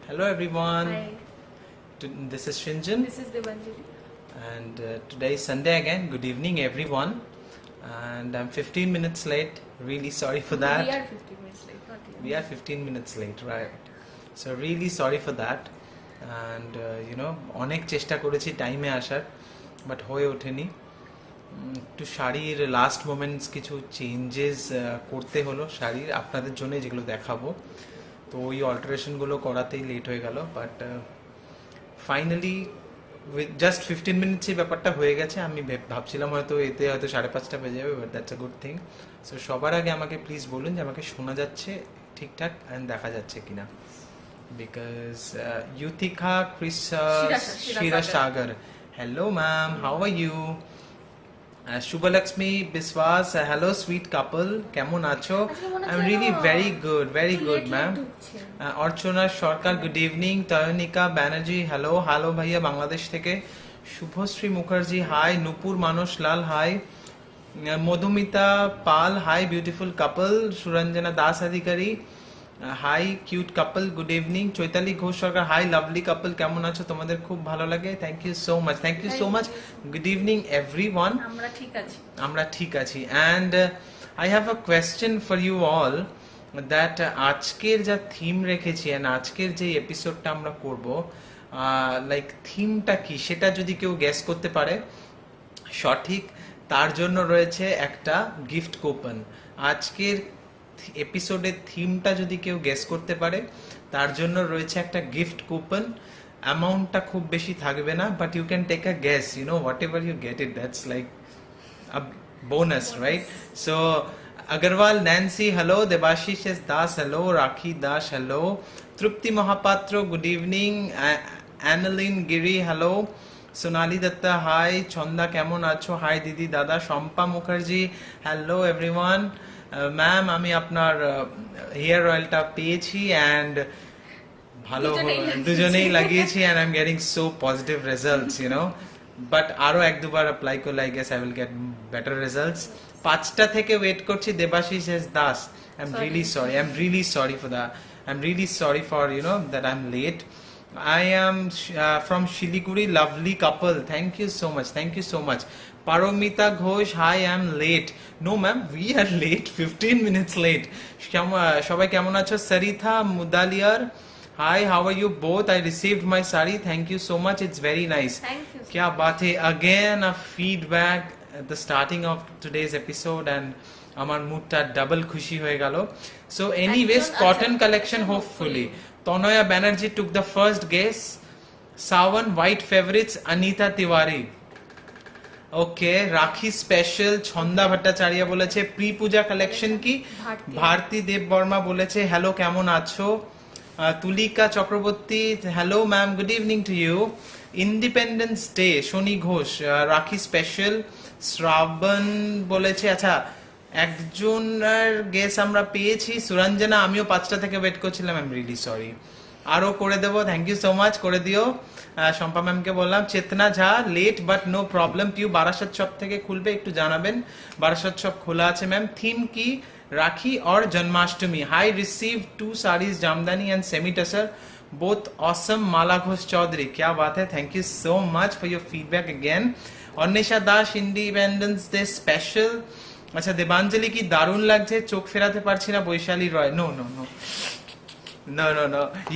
Hello everyone. Hi, This is Shinjan, this is Devanjali. and today is Sunday again. Good evening everyone. And I'm 15 minutes late. Really sorry for that. We are 15 minutes late, not you. We are 15 minutes late, right? So really sorry for that. And অনেক চেষ্টা করেছি টাইমে আসার, but হয়ে ওঠেনি। একটু শাড়ির last moments কিছু চেঞ্জেস করতে হলো শাড়ির আপনাদের জন্য, যেগুলো দেখাবো। তো ওই অল্টারেশনগুলো করাতেই লেট হয়ে গেল, বাট ফাইনালি উইথ জাস্ট 15 মিনিটসই ব্যাপারটা হয়ে গেছে। আমি ভাবছিলাম হয়তো এতে হয়তো 5:30 বেজে যাবে, but that's a good thing. So সবার আগে আমাকে প্লিজ বলুন যে আমাকে শোনা যাচ্ছে ঠিকঠাক অ্যান্ড দেখা যাচ্ছে কিনা। Because Yuthika Shira Sagar, hello ma'am, how are you? Shubhalakshmi Biswas, hello sweet couple, কেমন আছো? I'm really very good ma'am. Archana Sarkar, good evening. Toynika Banerjee, hello ভাইয়া বাংলাদেশ থেকে। Subhashree Mukherjee, hi. Nupur Manas Lal, hi. Madhumita Pal, hi beautiful couple. Suranjana Das Adhikari, hi cute couple, good evening. Chaitali Ghosh Sarkar, hi lovely couple, কেমন আছো? তোমাদের খুব ভালো লাগে, thank you so much. Good evening everyone. আমরা ঠিক আছি। And I have a question for you all, that আজকের যা থিম রেখেছি অ্যান্ড আজকের যে এপিসোডটা আমরা করব, লাইক থিমটা কি সেটা যদি কেউ গেস করতে পারে সঠিক, তার জন্য রয়েছে একটা গিফট কুপন। আজকের এপিসোডের থিমটা যদি কেউ গেস করতে পারে তার জন্য রয়েছে একটা গিফট কুপন। অ্যামাউন্টটা খুব বেশি থাকবে না, but you can take a guess, whatever you get it, that's like a bonus, right? So Agarwal Nancy, hello. Debashish Das, hello. Rakhi Das, hello. Trupti Mahapatro, good evening. Annalyn Giri, hello. Sonali Datta, hi. Chanda কেমন আছো? Hi দিদি দাদা। Shampa Mukherjee, hello everyone. Ma'am আমি আপনার hair অয়েলটা পেয়েছি and ভালো দুজনেই লাগিয়েছি, and I am getting so positive results, but আরো এক দুবার অ্যাপ্লাই করলে I guess I will get better results. 5টা থেকে ওয়েট করছি। Debashis S Das, I am really sorry for the I'm really sorry for that I'm late. I am from Shiliguri, lovely couple, thank you so much. Paromita Ghosh, hi, I'm late. No ma'am, we are late, 15 minutes late. সবাই কেমন আছো? Saritha Mudaliar, hi, how are you both? I received my sari, thank you so much, it's very nice. Thank you. Kya baat hai, again a feedback at the starting of today's episode, and আমার মুডটা double খুশি হয়ে গেল। So anyways, cotton collection hopefully. Tanaya Banerjee took the first guess. Sawan white favourites, Anita Tiwari. Okay, Rakhi special, Chhanda Bhattacharya বলেছে pre পূজা collection কি। ভারতী দেব বর্মা বলেছে hello কেমন আছো। Tulika Chakraborty, hello ma'am, good evening to you. Independence day, Shani Ghosh, Rakhi special. শ্রাবণ বলেছে, আচ্ছা একজনের গেস আমরা পেয়েছি। সুরঞ্জনা, আমিও 5টা থেকে ওয়েট করছিলাম, আই এম রিয়েলি সরি। আরো করে দেবো, থ্যাংক ইউ সো মাচ, করে দিও। শম্পা ম্যামকে বললাম। Chetna Jha, late but no problem, Piu Barasat shop থেকে খুলবে একটু জানাবেন। বারাসাত শপ খোলা আছে ম্যাম। থিম কি, রাখি और Janmashtami. High receive 2 sarees, jamdani and semi tussar, both awesome. माला घोष चौधरी, क्या बात है, thank you so much for your feedback again. Anwesha Das, independence day special. আচ্ছা, দেবাঞ্জলি কি দারুণ লাগছে, চোখ ফেরাতে পারছি না। বৈশালী রয়, নো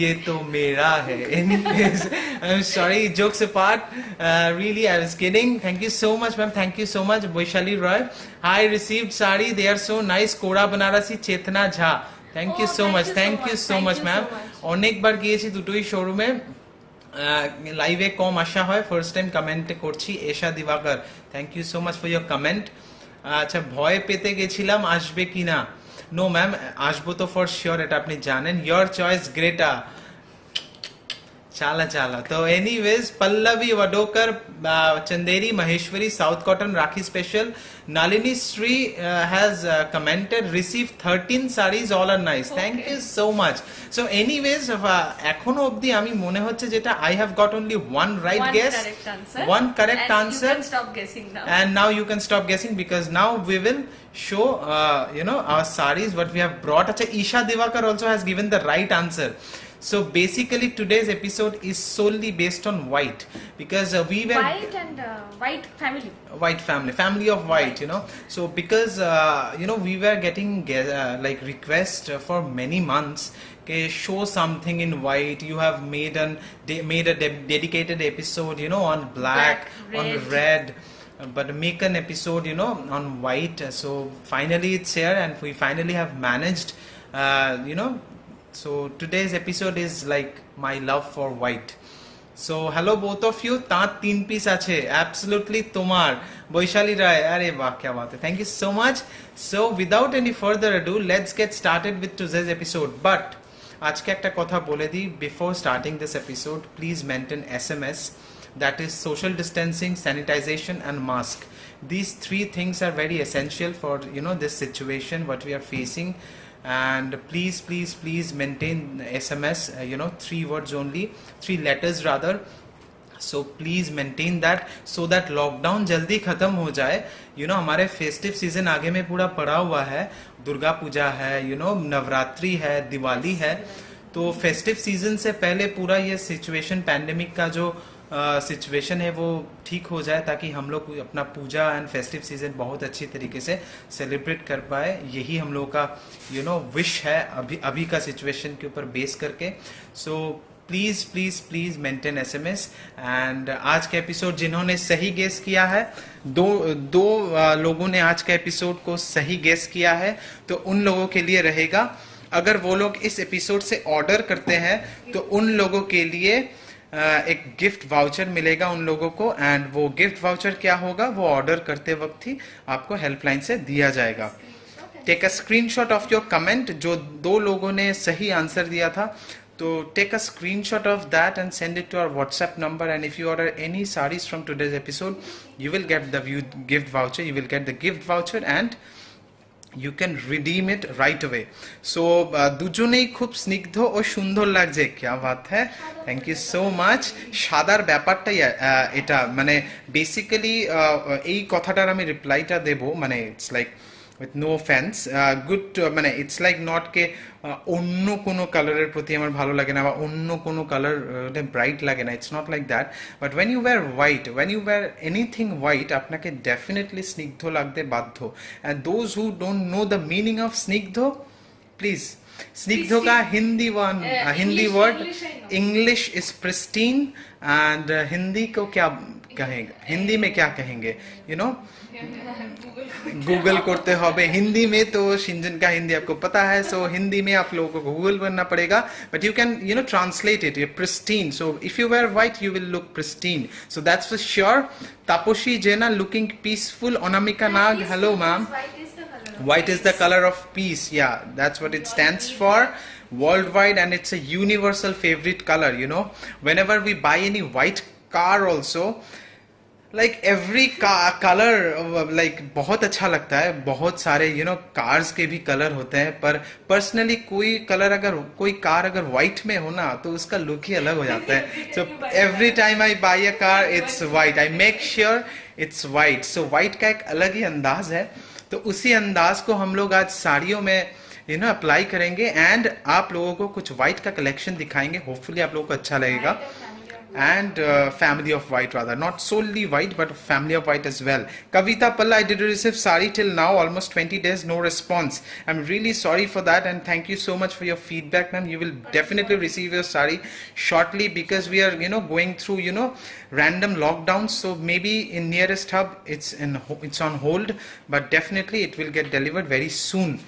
ये तो मेरा है। Anyways, I'm sorry, jokes apart, really I was kidding. Thank you so much ma'am, thank you so much. Boishali Roy, I received sari, they are so nice. Kora Banarasi, Chetna Jha, thank you so much, thank you so much ma'am. অনেকবার গিয়েছি দুটোই শোরুমে, লাইভে কম আসা হয়, first time কমেন্টে করছি। Esha Dibakar, thank you so much for your comment. আচ্ছা, ভয় পেতে গেছিলাম আসবে কিনা। নো ম্যাম, আসবো তো ফর শিওর, এটা আপনি জানেন। ইয়োর চয়েস গ্রেটা, চালা। তো anyways, Pallavi Wadokar, Chanderi Maheshwari, south cotton, Rakhi special. Nalini Sri has commented, received 13 sarees, all are nice. Thank you so much. So anyways, এখনো অবধি আমি মনে হচ্ছে যেটা I have got only one right guess, one correct answer, you can stop guessing now. And now you can stop guessing, because now we will show our sarees what we have brought. Acha, Isha Divakar also has given the right answer. So basically today's episode is solely based on white because we were White and white family. white family of white, you know. So because we were getting like requests for many months, okay, show something in white. You have made a dedicated episode, you know, on black, Black, on red. red, but make an episode, you know, on white. So finally it's here, and we finally have managed, you know. So today's episode is like my love for white. So hello both of you. Tat teen piece ache. Absolutely tomar. Boishali Rai. Are wah kya baat hai. Thank you so much. So without any further ado, let's get started with today's episode. But আজকে একটা কথা বলে দিই, before starting this episode, please maintain SMS, that is social distancing, sanitization and mask. These three things are very essential for, you know, this situation what we are facing. And please maintain SMS, you know, 3 words only, 3 letters rather. So please maintain that so that lockdown जल्दी खत्म हो जाए. You know, हमारे festive season आगे में पूरा पड़ा हुआ है. दुर्गा पूजा है, you know, नवरात्रि है, दिवाली है. तो फेस्टिव सीजन से पहले पूरा ये सिचुएशन, पैंडेमिक का जो सिचुएशन है वो ठीक हो जाए, ताकि हम लोग अपना पूजा एंड फेस्टिव सीजन बहुत अच्छी तरीके से सेलिब्रेट कर पाए. यही हम लोग का, you know, विश है अभी का सिचुएशन के ऊपर बेस करके. So please maintain SMS. And आज का एपिसोड जिन्होंने सही गेस किया है, दो लोगों ने आज का एपिसोड को सही गेस किया है, तो उन लोगों के लिए रहेगा. अगर वो लोग इस एपिसोड से ऑर्डर करते हैं तो उन लोगों के लिए एक गिफ्ट वाउचर मिलेगा उन लोगों को. एंड वो गिफ्ट वाउचर क्या होगा वो ऑर्डर करते वक्त ही आपको हेल्पलाइन से दिया जाएगा. Take a screenshot of your comment. जो 2 लोगों ने सही आंसर दिया था, तो take a screenshot of that and send it to our WhatsApp number. And if you order any saris from today's episode, you will get the gift voucher. You will get the gift voucher and you can redeem it right away. So দুজনেই খুব স্নিগ্ধ ও সুন্দর লাগছে. क्या बात है. Thank you so much. সাদার ব্যাপারটাই এটা, মানে বেসিক্যালি এই কথাটার আমি রিপ্লাইটা দেব, মানে it's like with no offense, good মানে it's like not কে অন্য কোনো কালারের প্রতি আমার ভালো লাগে না বা অন্য কোনো কালার ব্রাইট লাগে না. it's not like that, but when you wear white, when you wear anything white, আপনাকে definitely স্নিগ্ধ লাগতে বাধ্য. and those who don't know the meaning of স্নিগ্ধ, please, स्निग्ध का Hindi Hindi word English is pristine. And Hindi को क्या कहेंगे, हिंदी में क्या कहेंगे, यू नो, गूगल करते होबे. हिंदी में तो शिंजन का हिंदी आपको पता है, सो हिंदी में आप लोगों को गूगल करना पड़ेगा. But you can, you know, translate it pristine. So if you wear white you will look pristine. So that's for sure. Taposhi Jena looking peaceful. Anamika Nag, hello ma'am. White is the color of peace. Yeah, that's what it stands for worldwide, and it's a universal favorite color, you know. Whenever we buy any white car also, like every color, like बहुत अच्छा लगता है. बहुत सारे, you know, cars के भी colour होते हैं, पर पर्सनली कोई कलर अगर, कोई कार अगर white में हो ना, तो उसका लुक ही अलग हो जाता है. So every time I buy a car, it's white. I make sure it's white. So white का एक अलग ही अंदाज है. तो उसी अंदाज को हम लोग आज साड़ियों में, यू नो, अप्लाई करेंगे. एंड आप लोगों को कुछ व्हाइट का कलेक्शन दिखाएंगे. होपफुली आप लोगों को अच्छा लगेगा. And family of white, rather not solely white but family of white as well. Kavita Palla, I did receive sari till now, almost 20 days, no response. I'm really sorry for that, and thank you so much for your feedback, ma'am. You will definitely receive your sari shortly, because we are, you know, going through, you know, random lockdowns. So maybe in nearest hub it's on hold, but definitely it will get delivered very soon.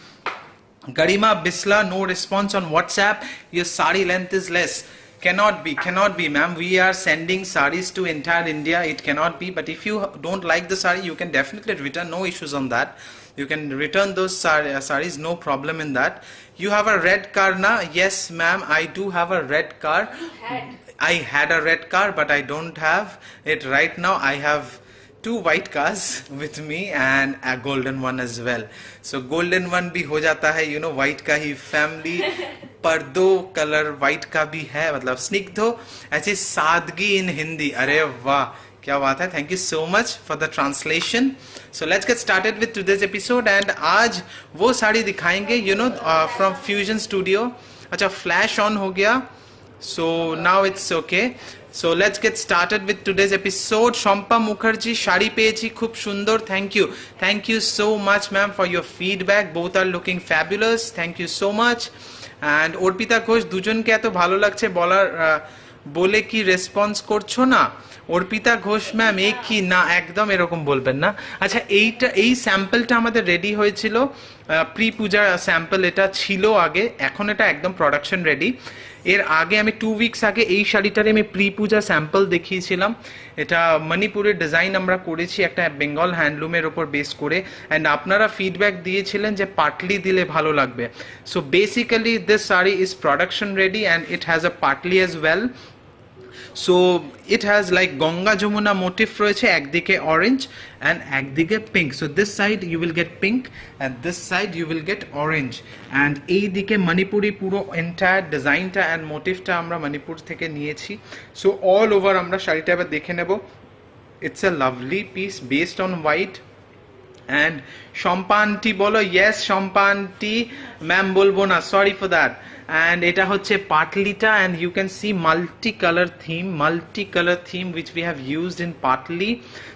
Garima Bisla, no response on WhatsApp. Your sari length is less. Cannot be, ma'am. We are sending saris to entire India. It cannot be. But if you don't like the sari, you can definitely return. No issues on that. You can return those saris. No problem in that. You have a red car na? Yes, ma'am. I do have a red car. I had a red car, but I don't have it right now. I have 2 white cars with me and a golden one as well. So golden one भी हो जाता है, you know, white का ही family. पर 2 colour white का भी है, मतलब स्निग्ध हो, ऐसी सादगी in हिंदी. अरे वाह, क्या बात है. Thank you so much for the translation. So let's get started with today's episode. And आज वो साड़ी दिखाएंगे, you know, from Fusion Studio. अच्छा, फ्लैश ऑन हो गया. So now it's okay. So let's get started with today's episode. Shampa Mukherjee shari peyechi khub sundor. Thank you so much ma'am for your feedback. Both are looking fabulous. Thank you so much. And Orpita Ghosh দুজনকে এত ভালো লাগছে বলার বলে কি response করছো না? Arpita Ghosh ma'am এ কি না, একদম এরকম বলবেন না। আচ্ছা, এই স্যাম্পলটা আমাদের রেডি হয়েছিল, প্রি পূজার স্যাম্পল এটা ছিল আগে, এখন এটা একদম প্রোডাকশন রেডি। এর আগে আমি 2 উইকস আগে এই শাড়িটারে আমি প্রি পূজা স্যাম্পল দেখিয়েছিলাম। এটা মণিপুরের ডিজাইন আমরা করেছি একটা বেঙ্গল হ্যান্ডলুমের ওপর বেস করে, অ্যান্ড আপনারা ফিডব্যাক দিয়েছিলেন যে পাটলি দিলে ভালো লাগবে। So basically this sari is production ready and it has a patli as well. So it has like Ganga Jamuna motif রয়েছে, একদিকে অরেঞ্জ অ্যান্ড একদিকে pink. So this side you will get pink and this side you will get orange. And এই দিকে মণিপুরি পুরো entire ডিজাইনটা and মোটিভটা আমরা মণিপুর থেকে নিয়েছি। সো অল ওভার আমরা শাড়িটা এবার দেখে নেব। It's a lovely piece based on white. And Shampa aunty বলো, ইয়েস শম্পা আন্টি ম্যাম বলবো না, সরি ফর দ্যাট। অ্যান্ড এটা হচ্ছে পাটলিটা, and you can see multi colour theme which we have used in পাটলি।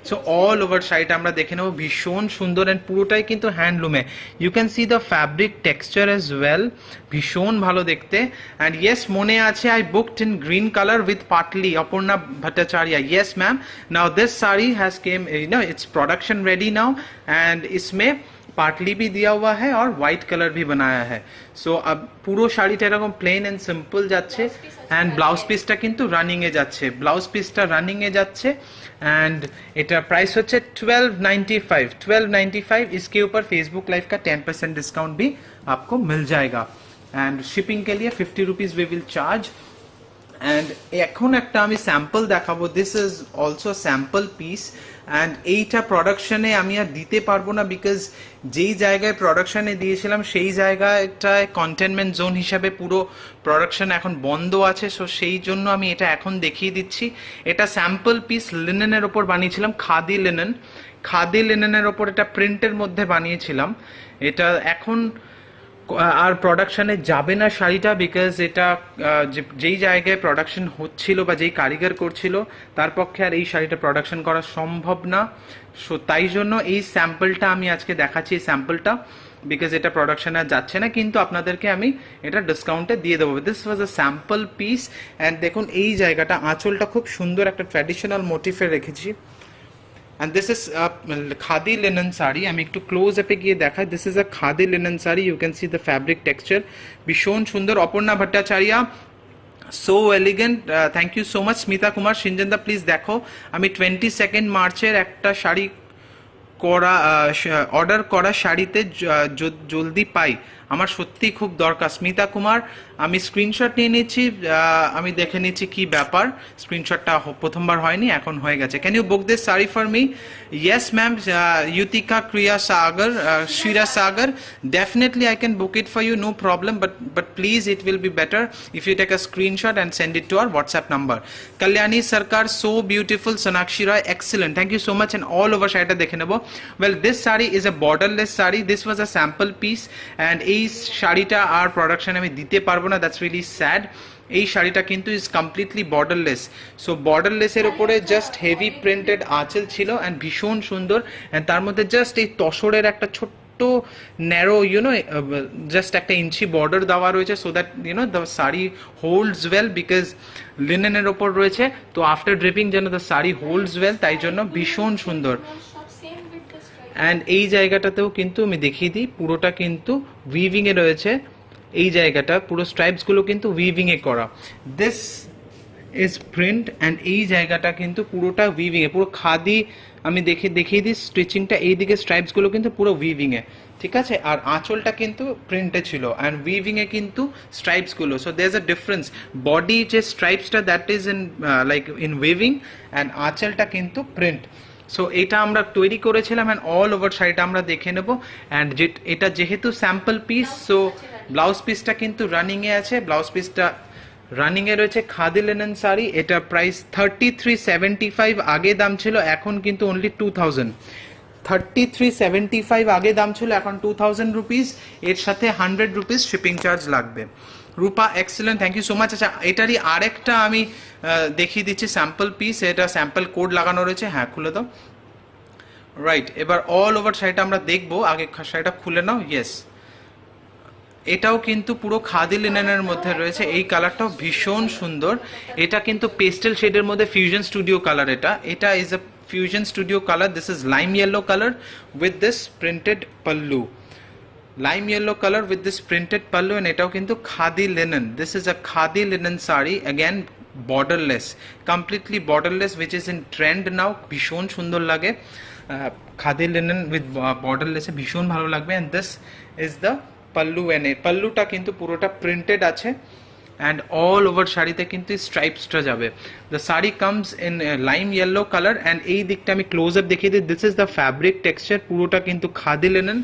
সো অল ওভার শাড়িটা আমরা দেখে নেবো, ভীষণ সুন্দর অ্যান্ড পুরোটাই কিন্তু হ্যান্ডলুমে। You can see the fabric texture as well, ভীষণ ভালো দেখতে। অ্যান্ড ইয়েস মনে আছে I booked in green colour with Patli, Aparna Bhattacharya, yes ma'am. Now this sari has came, you know its production ready now, and इसमें पाटली भी दिया हुआ है और व्हाइट कलर भी बनाया है। सो अब পুরো শাড়িটা এরকম প্লেন এন্ড সিম্পল যাচ্ছে, এন্ড ব্লাউজ পিসটা কিন্তু রানিং এ যাচ্ছে, एंड এটা प्राइस হচ্ছে 1295। इसके ऊपर फेसबुक लाइव का 10% डिस्काउंट भी आपको मिल जाएगा, एंड शिपिंग के लिए 50 rupees we will charge. And এখন একটা আমি স্যাম্পল দেখাবো, this is also sample piece. And এইটা প্রোডাকশনে আমি আর দিতে পারবো না, বিকজ যেই জায়গায় প্রোডাকশনে দিয়েছিলাম সেই জায়গাটায় কন্টেনমেন্ট জোন হিসাবে পুরো প্রোডাকশন এখন বন্ধ আছে। সো সেই জন্য আমি এটা এখন দেখিয়ে দিচ্ছি। এটা স্যাম্পল পিস লিনেনের ওপর বানিয়েছিলাম, খাদি লিনেনের ওপর এটা প্রিন্টের মধ্যে বানিয়েছিলাম। এটা এখন আর প্রোডাকশনে যাবে না শাড়িটা, বিকজ এটা যেই জায়গায় প্রোডাকশন হচ্ছিল বা যেই কারিগর করছিল তার পক্ষে আর এই শাড়িটা প্রোডাকশন করা সম্ভব না। সো তাই জন্য এই স্যাম্পলটা আমি আজকে দেখাচ্ছি, এই স্যাম্পলটা, বিকজ এটা প্রোডাকশনে আর যাচ্ছে না, কিন্তু আপনাদেরকে আমি এটা ডিসকাউন্টে দিয়ে দেবো। This was a sample piece. And দেখুন এই জায়গাটা, আঁচলটা খুব সুন্দর একটা ট্র্যাডিশনাল মোটিফে রেখেছি। And this is a khadi linen sari. আমি একটু ক্লোজ আপে গিয়ে দেখাই। This is a khadi linen sari. You can see the fabric texture. ভীষণ সুন্দর। Aparna Bhattacharya, so elegant. Thank you so much. Smita Kumar সিনজেন্দা, প্লিজ দেখো আমি 22 মার্চের একটা শাড়ি অর্ডার করা শাড়িতে জলদি পাই, আমার সত্যি খুব দরকার। স্মিতা কুমার, আমি স্ক্রিনশট নিয়ে নিচ্ছি, আমি দেখে নিচ্ছি কি ব্যাপার। স্ক্রিনশটটা প্রথমবার হয়নি, এখন হয়ে গেছে। Can you book this sari for me? Yes ma'am. Yutika Shrira Sagar, definitely I can book it for you, no problem, but please it will be better if you take a screenshot and send it to our WhatsApp number. Kalyani Sarkar, so beautiful. Sonakshi Roy, excellent, thank you so much. And all over শাড়িটা দেখে নেব। Well, this saree is a borderless saree. This was a sample piece, and এই শাড়িটা আর production আমি দিতে পারবো না, that's really sad. এই শাড়িটা কিন্তু ইজ কমপ্লিটলি বর্ডারলেস। সো বর্ডারলেসের উপরে জাস্ট হেভি প্রিন্টেড আঁচল ছিল, অ্যান্ড ভীষণ সুন্দর। অ্যান্ড তার মধ্যে জাস্ট এই তসরের একটা ছোট্ট ন্যারো, ইউনো, জাস্ট একটা ইঞ্চি বর্ডার দেওয়া রয়েছে, so that you know the sari holds well, because লিনেনের ওপর রয়েছে, তো আফটার ড্রিপিং যেন দ্য শাড়ি হোল্ডস ওয়েল, তাই জন্য ভীষণ সুন্দর। অ্যান্ড এই জায়গাটাতেও কিন্তু আমি দেখিয়ে দিই, পুরোটা কিন্তু উইভিং এ রয়েছে। এই জায়গাটা পুরো স্ট্রাইপস গুলো কিন্তু উইভিং এ করা। দিস ইজ প্রিন্ট, অ্যান্ড এই জায়গাটা কিন্তু পুরোটা উইভিং এ, পুরো খাদি। আমি দেখিয়ে দিই স্টিচিংটা, এইদিকে স্ট্রাইপস গুলো কিন্তু পুরো উইভিং এ, ঠিক আছে। আর আঁচলটা কিন্তু প্রিন্টে ছিল, অ্যান্ড উইভিং এ কিন্তু স্ট্রাইপস গুলো। So there is a difference, body যে স্ট্রাইপসটা that is in like in weaving, and আঁচলটা কিন্তু প্রিন্ট। সো এটা আমরা তৈরি করেছিলাম, অ্যান্ড অল ওভার শাড়িটা আমরা দেখে নেব। অ্যান্ড এটা যেহেতু স্যাম্পল পিস, সো ব্লাউজ পিসটা কিন্তু রানিং এ আছে, ব্লাউজ পিসটা রানিং এ রয়েছে। খাদি লিনেন শাড়ি, এটা প্রাইস 3375 আগে দাম ছিল, এখন কিন্তু অনলি 2000। 3375 আগে দাম ছিল, এখন 2000 রুপিস, এর সাথে 100 রুপিস শিপিং চার্জ লাগবে। Rupa excellent, thank you so much. আচ্ছা এটারই আরেকটা আমি দেখিয়ে দিচ্ছি স্যাম্পল পিস, এটা স্যাম্পল কোড লাগানো রয়েছে, হ্যাঁ খুলে দাও। রাইট, এবার অল ওভার শাড়িটা আমরা দেখবো, আগে শাড়িটা খুলে নাও। ইয়েস, এটাও কিন্তু পুরো খাদি লিনেনের মধ্যে রয়েছে, এই কালারটাও ভীষণ সুন্দর। এটা কিন্তু পেস্টেল শেডের মধ্যে ফিউশন স্টুডিও কালার, এটা is a fusion studio colour. This is lime yellow colour with this printed pallu, lime yellow color with this printed pallu, and এটাও কিন্তু khadi linen. This is a khadi linen sari, again borderless, completely borderless, which is in trend now. ভীষণ সুন্দর লাগে, khadi linen with borderless এ ভীষণ ভালো লাগবে। and this is the pallu, and এই পাল্লুটা কিন্তু পুরোটা প্রিন্টেড আছে, and all over শাড়িতে কিন্তু স্ট্রাইপসটা যাবে। the saree comes in lime yellow color, and এই দিকটা আমি ক্লোজ আপ দেখিয়ে দিই। this is the fabric texture, পুরোটা কিন্তু খাদি linen।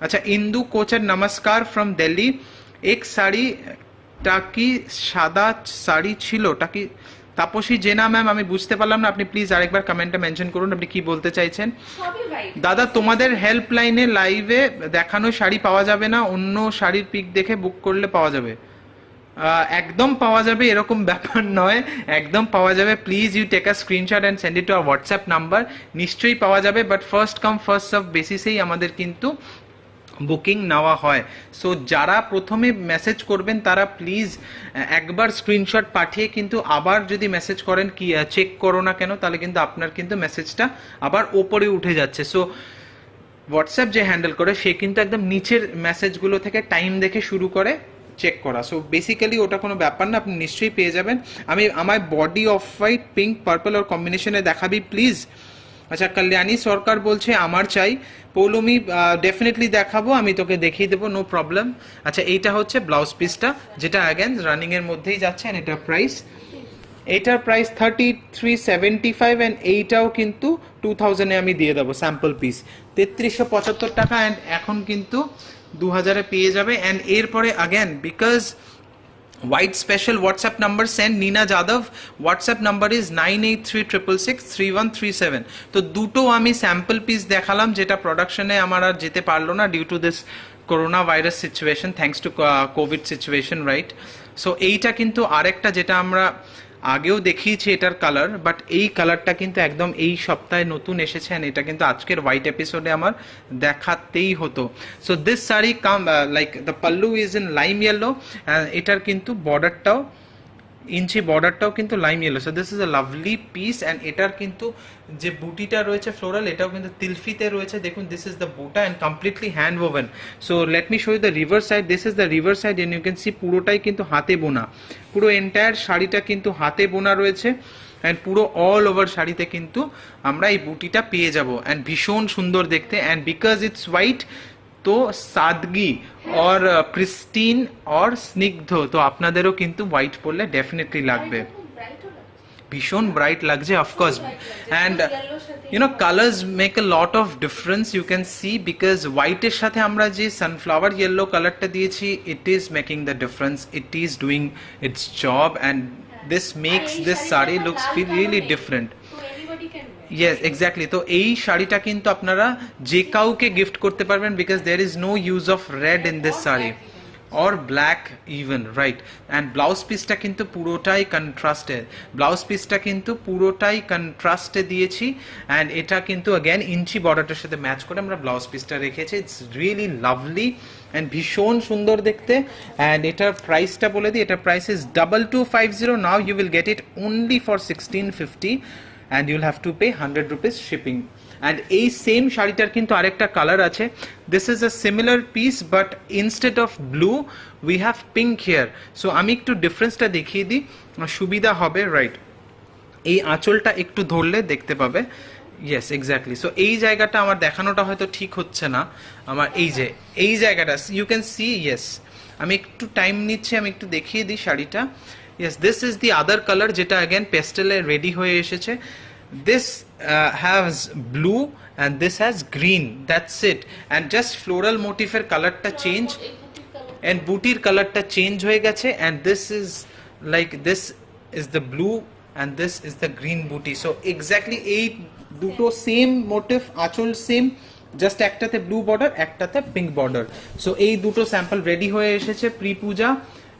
अच्छा, इंदु कोचर नमस्कार फ्रॉम दिल्ली। एक শাড়ি টাকি সাদা শাড়ি ছিল টাকি তাপসী জেনা ম্যাম, আমি বুঝতে পারলাম না, আপনি প্লিজ আরেকবার কমেন্টে মেনশন করুন আপনি কি বলতে চাইছেন। দাদা তোমাদের হেল্পলাইনে লাইভে দেখানো শাড়ি পাওয়া যাবে না, অন্য শাড়ির পিক দেখে বুক করলে পাওয়া যাবে? একদম পাওয়া যাবে এরকম ব্যাপার নয়, একদম পাওয়া যাবে। Please you take a screenshot and send it to our WhatsApp number, নিশ্চয়ই পাওয়া যাবে, but first come first serve বেসিসেই আমাদের কিন্তু বুকিং নেওয়া হয়। সো যারা প্রথমে মেসেজ করবেন তারা প্লিজ একবার স্ক্রিনশট পাঠিয়ে কিন্তু আবার যদি মেসেজ করেন কি চেক করো না কেন, তাহলে কিন্তু আপনার কিন্তু মেসেজটা আবার ওপরে উঠে যাচ্ছে। সো হোয়াটসঅ্যাপ যে হ্যান্ডেল করে সে কিন্তু একদম নিচের মেসেজগুলো থেকে টাইম দেখে শুরু করে চেক করা। সো বেসিক্যালি ওটা কোনো ব্যাপার না, আপনি নিশ্চয়ই পেয়ে যাবেন। আমি আমার body off white pink purple ওর কম্বিনেশনে দেখাবি প্লিজ। আচ্ছা, কল্যাণী সরকার বলছে আমার চাই। পৌলমি ডেফিনেটলি দেখাবো, আমি তোকে দেখিয়ে দেবো, নো প্রবলেম। আচ্ছা, এইটা হচ্ছে ব্লাউজ পিসটা, যেটা অ্যাগেন রানিং এর মধ্যেই যাচ্ছে, এন্ড এটার প্রাইস, এইটার প্রাইস 3375, অ্যান্ড এইটাও কিন্তু 2000-এ আমি দিয়ে দেবো স্যাম্পল পিস 3375 টাকা, অ্যান্ড এখন কিন্তু 2000-এ পেয়ে যাবে। অ্যান্ড এরপরে again because White special WhatsApp number send Nina Jadhav, WhatsApp number is 9836663137। তো দুটো আমি স্যাম্পল পিস দেখালাম যেটা প্রোডাকশনে আমার আর যেতে পারলো না due to this corona virus situation, thanks to COVID situation, right. So এইটা কিন্তু আরেকটা যেটা আমরা আগেও দেখিয়েছি এটার কালার, বাট এই কালারটা কিন্তু একদম এই সপ্তাহে নতুন এসেছে, and এটা কিন্তু আজকের হোয়াইট এপিসোডে আমার দেখাতেই হতো। So this sari come like the pallu is in lime yellow, এটার কিন্তু বর্ডারটাও ইঞ্চি বর্ডারটাও কিন্তু lime yellow. So this is a lovely piece, and এটার কিন্তু যে বুটিটা রয়েছে ফ্লোরাল, এটাও কিন্তু তিলফিতে রয়েছে, দেখুন this is the buta and completely hand woven. So let me show you the river side, this is the river side, and you can see পুরোটাই কিন্তু হাতে বোনা, পুরো এন্টায়ার শাড়িটা কিন্তু হাতে বোনা রয়েছে, অ্যান্ড পুরো অল ওভার শাড়িতে কিন্তু আমরা এই বুটিটা পেয়ে যাব, অ্যান্ড ভীষণ সুন্দর দেখতে। অ্যান্ড বিকজ ইটস হোয়াইট তো সাদগি और প্রিস্টিন और স্নিগ্ধ, তো আপনাদেরও কিন্তু হোয়াইট পরলে ডেফিনেটলি লাগবে, ভীষণ ব্রাইট লাগছে of course. And you know colours make a lot of difference, you can see, because হোয়াইটের সাথে আমরা যে সানফ্লাওয়ার ইয়েলো কালারটা দিয়েছি, it is making the difference, it is doing its job, and this makes this sari looks feel really different. Yes exactly, তো এই শাড়িটা কিন্তু আপনারা যে কাউকে গিফট করতে পারবেন, because there is no use of red in this sari or black even, right? and blouse পিসটা কিন্তু পুরোটাই কন্ট্রাস্টে, ব্লাউজ পিসটা কিন্তু পুরোটাই কন্ট্রাস্টে দিয়েছি, অ্যান্ড এটা কিন্তু अगेन ইঞ্চি বর্ডারটার সাথে ম্যাচ করে আমরা ব্লাউজ পিসটা রেখেছি। ইটস রিয়েলি লাভলি অ্যান্ড ভীষণ সুন্দর দেখতে। অ্যান্ড এটার প্রাইসটা বলে দিই, এটার price is 2250, now you will get it only for 1650, and you'll have to pay 100 rupees shipping. and এই সেম শাড়িটার কিন্তু আরেকটা কালার আছে, this is a similar piece but instead of blue we have pink here. so আমি একটু ডিফারেন্সটা দেখিয়ে দিই, সুবিধা হবে, রাইট? এই আঁচলটা একটু ধরলে দেখতে পাবে, ইয়েস এক্স্যাক্টলি। সো এই জায়গাটা আমার দেখানোটা হয়তো ঠিক হচ্ছে না, আমার এই জায়গাটা ইউ ক্যান সি, ইয়েস আমি একটু টাইম নিচ্ছি, আমি একটু দেখিয়ে দিই শাড়িটা। yes this is the other color যেটা again পেস্টেলে রেডি হয়ে এসেছে, this has blue and this has green, that's it, and just floral motif এর কালারটা চেঞ্জ, and বুটির কালারটা চেঞ্জ হয়ে গেছে, and this is like this is the blue and this is the green booty. so exactly এই দুটো same motive, আঁচল same, just একটাতে blue border একটাতে পিঙ্ক বর্ডার। সো এই দুটো স্যাম্পল রেডি হয়ে এসেছে pre Puja,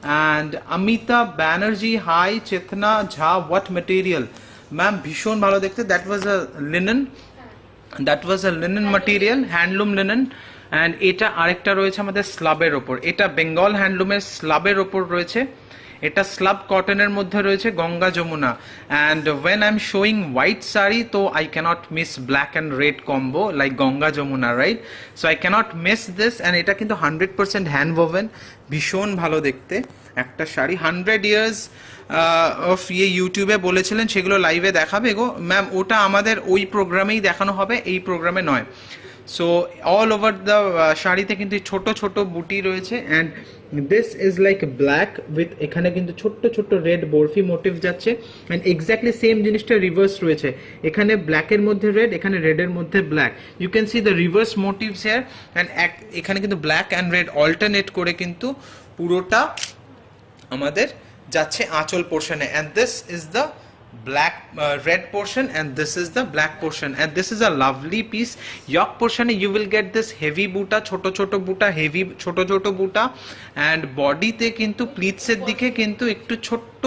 and Amita Banerjee, hi Chitna Jha, what material? Ma'am, ভীষণ ভালো দেখতে, that was a linen, material, handloom linen. And এটা আরেকটা রয়েছে আমাদের স্লাবের ওপর, এটা বেঙ্গল হ্যান্ডলুমের স্লাবের ওপর রয়েছে, এটা স্লাব কটনের মধ্যে রয়েছে, Ganga Yamuna. And when I am showing white sari, তো I can't miss black and red combo like Ganga Yamuna, right? So I can't miss this. And এটা কিন্তু 100% হ্যান্ড ওভেন, ভীষণ ভালো দেখতে একটা শাড়ি। 100 ইয়ার্স অফ ইউটিউবে বলেছিলেন সেগুলো লাইভে দেখাবে গো ম্যাম, ওটা আমাদের ওই প্রোগ্রামেই দেখানো হবে, এই প্রোগ্রামে নয়। সো অল ওভার দ্য শাড়িতে কিন্তু ছোট ছোট বুটি রয়েছে। And this is like black with, এখানে কিন্তু ছোট্ট ছোট্ট রেড বরফি মোটিভ যাচ্ছে। অ্যান্ড এক্স্যাক্টলি সেম জিনিসটা রিভার্স রয়েছে, এখানে ব্ল্যাকের মধ্যে রেড, এখানে রেডের মধ্যে black. You can see the reverse motifs here. And এখানে কিন্তু ব্ল্যাক অ্যান্ড রেড অল্টারনেট করে কিন্তু পুরোটা আমাদের যাচ্ছে আঁচল পোর্শনে। And this is the black red portion, and this is the black portion, and this is a lovely piece. Yoke portion you will get this heavy buta, choto choto buta, heavy choto choto buta, and body te kintu pleats er dike kintu ekটু ছোট্ট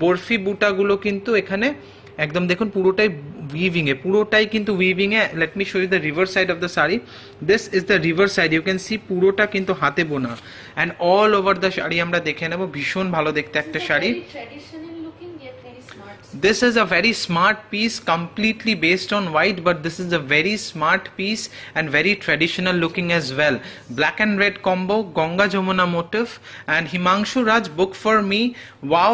বরফি বুটা গুলো কিন্তু এখানে একদম দেখুন পুরোটাই weaving এ, পুরোটাই কিন্তু উইভিং এ। Let me show you the river side of the sari, this is the river side, you can see পুরোটা কিন্তু হাতে বোনা। And all over the sari আমরা দেখে নেব, ভীষণ ভালো দেখতে একটা শাড়ি। This is a very smart piece, completely based on white, but this is a very smart piece and very traditional looking as well. Black and red combo, Ganga Jamuna motif, and Himanshu Raj, book for me. Wow,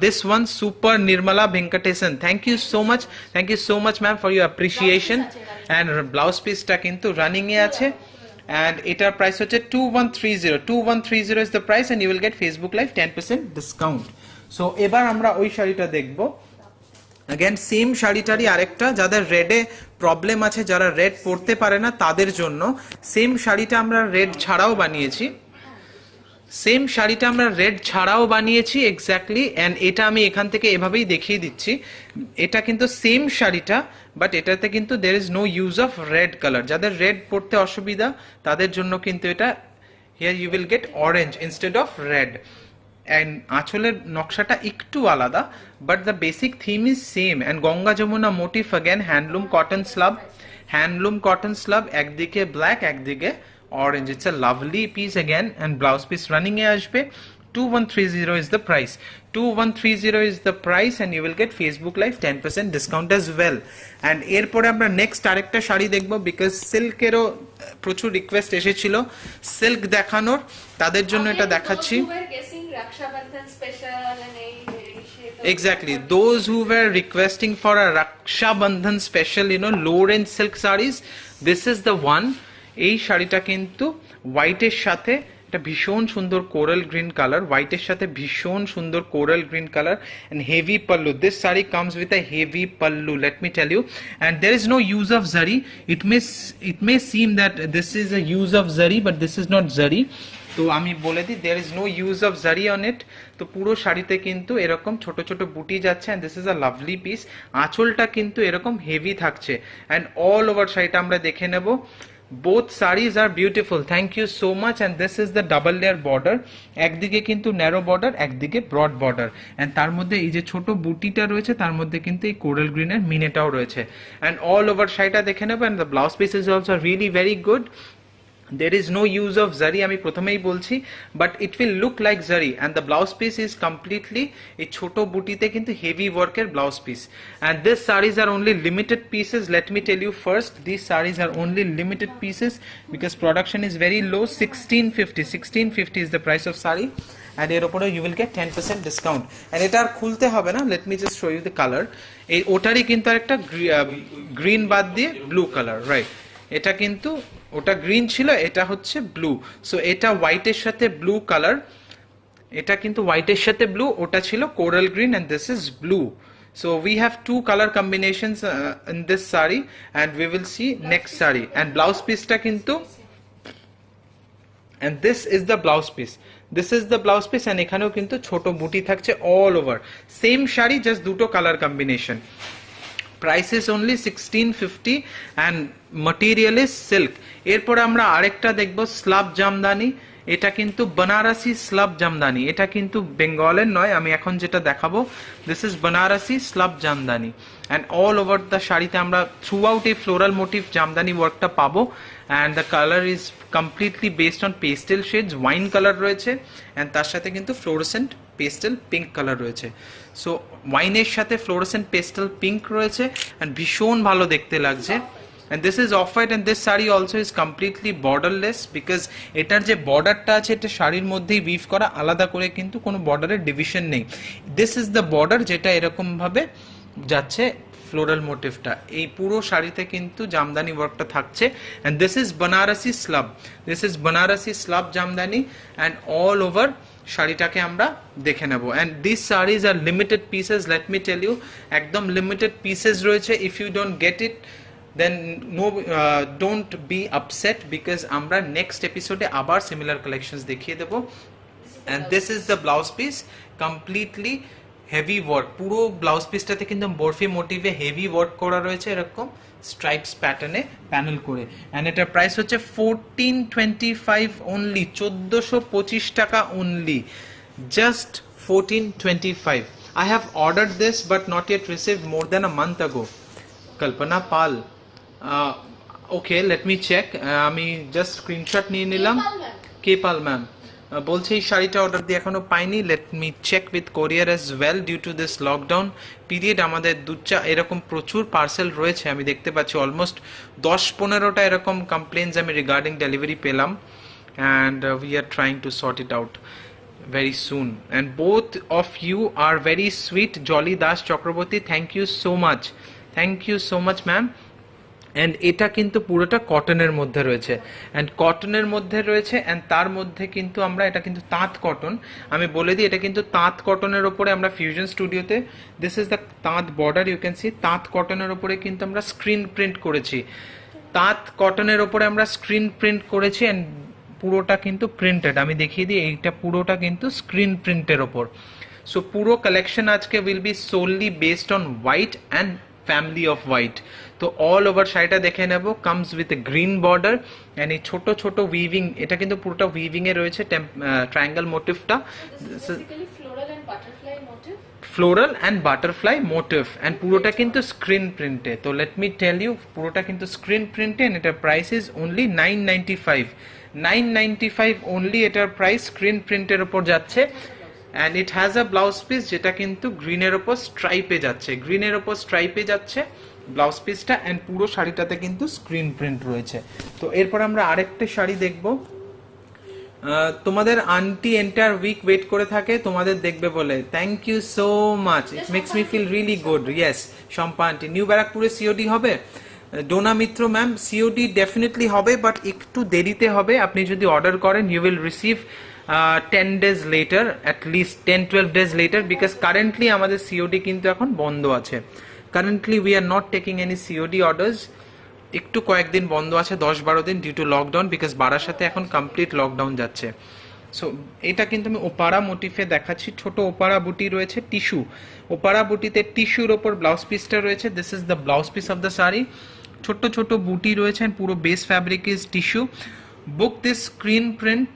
this one super, Nirmala Venkatesan. Thank you so much ma'am for your appreciation. And blouse piece ta kintu running e ache, and etar price hoche 2130 is the price, and you will get Facebook Live 10% discount. So এবার আমরা ওই শাড়িটা দেখব। Again same শাড়িটারই আরেকটা, যাদের রেডে problem আছে, যারা red পরতে পারে না তাদের জন্য সেম শাড়িটা আমরা রেড ছাড়াও বানিয়েছি, এক্স্যাক্টলি। অ্যান্ড এটা আমি এখান থেকে এভাবেই দেখিয়ে দিচ্ছি, এটা কিন্তু সেম শাড়িটা, বাট এটাতে কিন্তু there is no use of red colour. যাদের রেড পরতে অসুবিধা তাদের জন্য কিন্তু এটা, here you will get orange instead of red. And আঁচলের নকশাটা একটু আলাদা, but the basic theme is same. And Ganga Jamuna motif, again handloom cotton slub, একদিকে ব্ল্যাক একদিকে orange. It's a lovely piece again, and blouse piece running এ আসবে। 2130 is the price. 2130 is the price, and you will get Facebook Live 10% discount as well. And এরপরে আমরা next আরেকটা শাড়ি দেখব, because সিল্কেরও প্রচুর request এসেছিল সিল্ক দেখানোর, তাদের জন্য এটা দেখাচ্ছি। Exactly, those who were requesting for a Raksha Bandhan special, low range silk sarees, this is the one. এই শাড়িটা কিন্তু হোয়াইটের সাথে, এটা ভীষণ সুন্দর কোরাল গ্রিন কালার, হোয়াইটের সাথে ভীষণ সুন্দর coral green colour, and heavy pallu. This saree comes with a heavy pallu, let me tell you. And there is no use of zari. It may seem that this is a use of zari, but this is not zari. তো আমি বলে দিই, there is no use of zari on it. তো পুরো শাড়িতে কিন্তু এরকম ছোট ছোট বুটি যাচ্ছে, and this is a lovely piece. আঁচলটা কিন্তু এরকম হেভি থাকছে, and all over শাড়িটা আমরা দেখে নেব। both sarees are beautiful, thank you so much. And this is the double layer border, একদিকে কিন্তু ন্যারো বর্ডার, একদিকে ব্রড বর্ডার, এন্ড তার মধ্যে এই যে ছোট বুটিটা রয়েছে তার মধ্যে কিন্তু এই কোরাল গ্রিনের মিনেটাও রয়েছে। এন্ড অল ওভার শাড়িটা দেখে নেব। And the blouse piece is also really very good. There is no use of zari, আমি প্রথমেই বলছি, but it will look like zari, and the blouse piece is completely এই ছোট বুটিতে কিন্তু heavy worker blouse piece. And these sarees are only limited pieces. Let me tell you first, these sarees are only limited pieces because production is very low. 1650 is the price of saree, and এর উপরে you will get 10% discount. And এটা আর খুলতে হবে না, let me just show you the color. এই ওটারই কিন্তু আরেকটা green বাদ দিয়ে ব্লু কালার, রাইট? এটা কিন্তু ওটা গ্রিন ছিল, এটা হচ্ছে ব্লু। সো এটা হোয়াইটের সাথে ব্লু কালার, এটা কিন্তু হোয়াইটের সাথে ব্লু, ওটা ছিল coral green, and this is blue. So we have two color combinations in this saree, and we will see next saree. And blouse piece ta kintu, and this is the blouse piece. This is the blouse piece, and ekhaneo kintu choto buti thakche all over. Same saree, just duto color combination. Price is only 1650, and material is silk. এরপর আমরা আরেকটা দেখব slab Jamdani. এটা কিন্তু Banarasi slub Jamdani, এটা কিন্তু বেঙ্গলের নয়, আমি এখন যেটা দেখাবো this is Banarasi slub Jamdani and all over the শাড়িতে আমরা থ্রু আউট এই ফ্লোরাল মোটিভ জামদানি ওয়ার্কটা পাবো and the colour is completely based on pastel shades, wine colour রয়েছে অ্যান্ড তার সাথে কিন্তু ফ্লোরোসেন্ট পেস্টেল পিঙ্ক কালার রয়েছে। সো ওয়াইনের সাথে ফ্লোরোসেন্ট পেস্টেল পিঙ্ক রয়েছে অ্যান্ড ভীষণ ভালো দেখতে লাগছে। And this is off-white and this saree also is completely borderless because এটার যে বর্ডারটা আছে এটা শাড়ির মধ্যেই উইভ করা, আলাদা করে কিন্তু কোনো বর্ডারের ডিভিশন নেই। দিস ইজ দ্য বর্ডার যেটা এরকম ভাবে যাচ্ছে ফ্লোরাল মোটিভটা, এই পুরো শাড়িতে কিন্তু জামদানি ওয়ার্কটা থাকছে and this is Banarasi slub, this is Banarasi slub Jamdani and all over শাড়িটাকে আমরা দেখে নেব। and these sarees are limited pieces, let me tell you, একদম লিমিটেড পিসেস রয়েছে। if you don't get it then no don't be upset because আমরা next episode এ আবার similar collections দেখিয়ে দেব। and this is the blouse piece, completely heavy work, পুরো blouse পিসটাতে কিন্তু barfi মোটিভে heavy work করা রয়েছে এরকম স্ট্রাইপস প্যাটার্নে প্যানেল করে and এটার প্রাইস হচ্ছে 1425 only, 1425 টাকা only, just 1425। I have ordered this but not yet received more than a month ago। Kalpana Pal, okay let me check, আমি জাস্ট স্ক্রিনশট নিয়ে নিলাম। কে পাল ম্যাম বলছে এই শাড়িটা অর্ডার দিয়ে এখনো পাইনি, let me check with courier as well due to this lockdown period. আমাদের দুচা এরকম প্রচুর পার্সেল রয়েছে, আমি দেখতে পাচ্ছি অলমোস্ট 10-15টা এরকম কমপ্লেন্স আমি রিগার্ডিং ডেলিভারি পেলাম and we are trying to sort it out very soon and both of you are very sweet। Jolly Das Chakraborty, thank you so much, thank you so much ma'am। and এটা কিন্তু পুরোটা কটনের মধ্যে রয়েছে and কটনের মধ্যে রয়েছে and তার মধ্যে কিন্তু আমরা এটা কিন্তু তাঁত কটন, আমি বলে দিই এটা কিন্তু তাঁত কটনের উপরে আমরা ফিউশন স্টুডিওতে দিস ইজ দ্য তাঁত বর্ডার, ইউ ক্যান সি তাঁত কটনের উপরে কিন্তু আমরা স্ক্রিন প্রিন্ট করেছি, তাঁত কটনের উপরে আমরা স্ক্রিন প্রিন্ট করেছি and পুরোটা কিন্তু প্রিন্টেড, আমি দেখিয়ে দিই এইটা পুরোটা কিন্তু স্ক্রিন প্রিন্টের ওপর। সো পুরো কালেকশন আজকে will be solely based on white and family off white. তো অল ওভার শাড়িটা দেখে নেব, comes with a green border and এই ছোট ছোট উইভিং, এটা কিন্তু পুরোটা উইভিং এ রয়েছে ট্রায়াঙ্গেল মোটিভটা, floral and butterfly motif and পুরোটা কিন্তু স্ক্রিন প্রিন্টে। তো লেট মি টেল ইউ পুরোটা কিন্তু স্ক্রিন প্রিন্টে এন্ড এটার প্রাইস ইজ অনলি 995, 995 অনলি এটার প্রাইস, স্ক্রিন প্রিন্টের উপর যাচ্ছে and it has a blouse piece যেটা কিন্তু গ্রিনের ওপর স্ট্রাইপে যাচ্ছে, গ্রিনের ওপর স্ট্রাইপে যাচ্ছে ব্লাউজ পিসটা অ্যান্ড পুরো শাড়িটাতে কিন্তু স্ক্রিন প্রিন্ট রয়েছে। তো এরপর আমরা আরেকটা শাড়ি দেখবো, তোমাদের আন্টি এন্টার উইক ওয়েট করে থাকে তোমাদের দেখবে বলে, thank you so much, it makes me feel really good. Yes Shampa aunty, new ব্যারাকপুরে সিওডি হবে? Dona Mitra ma'am COD definitely হবে বাট একটু দেরিতে হবে, আপনি যদি অর্ডার করেন you will receive 10 days later, at least 10-12 days later because currently আমাদের সিওডি কিন্তু এখন বন্ধ আছে, currently we are not taking any COD orders, একটু কয়েকদিন বন্ধ আছে 10-12 দিন ডিউ টু লকডাউন বিকজ বারাসাতে এখন কমপ্লিট লকডাউন যাচ্ছে। সো এটা কিন্তু আমি ওপারা মোটিফে দেখাচ্ছি, ছোট ওপারা বুটি রয়েছে, টিস্যু ওপারা বুটিতে টিস্যুর ওপর ব্লাউজ পিসটা রয়েছে, this is the blouse piece of the sari, ছোট ছোট বুটি রয়েছে পুরো base fabric is tissue. Book this screen print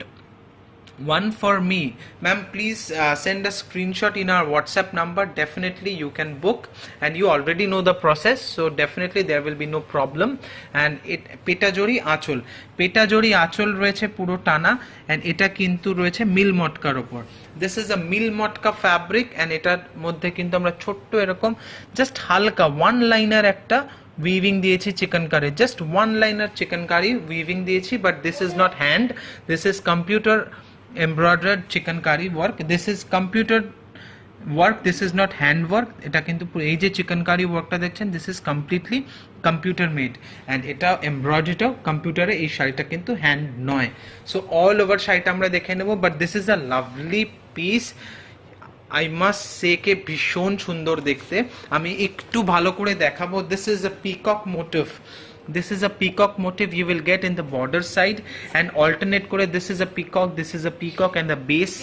one for me ma'am, please send a screenshot in our WhatsApp number, definitely you can book and you already know the process so definitely there will be no problem। and it পেটাজোরি আঁচল, পেটাজোরি আঁচল রয়েছে পুরো টানা and এটা কিন্তু রয়েছে মিল মটকার উপর, this is a mill matka fabric and এটার মধ্যে কিন্তু আমরা ছোট্ট এরকম জাস্ট হালকা ওয়ান লাইনার একটা weaving দিয়েছি chikankari, just one liner chikankari weaving দিয়েছি, but this is not hand, this is computer embroidered chicankari work, this is computer work, this is not hand work, এটা কিন্তু এই যে চিকনকারি ওয়ার্কটা দেখছেন this is completely computer made and এটা এমব্রয়ডারিটা কম্পিউটারে, এই শাড়িটা কিন্তু হ্যান্ড নয়। সো অল ওভার শাড়িটা আমরা দেখে নেব but this is a lovely piece, I must say কে ভীষণ সুন্দর দেখতে, আমি একটু ভালো করে দেখাবো। This is a peacock motif, this is a peacock motif you will get in the border side and alternate করে this is a peacock, this is a peacock and the base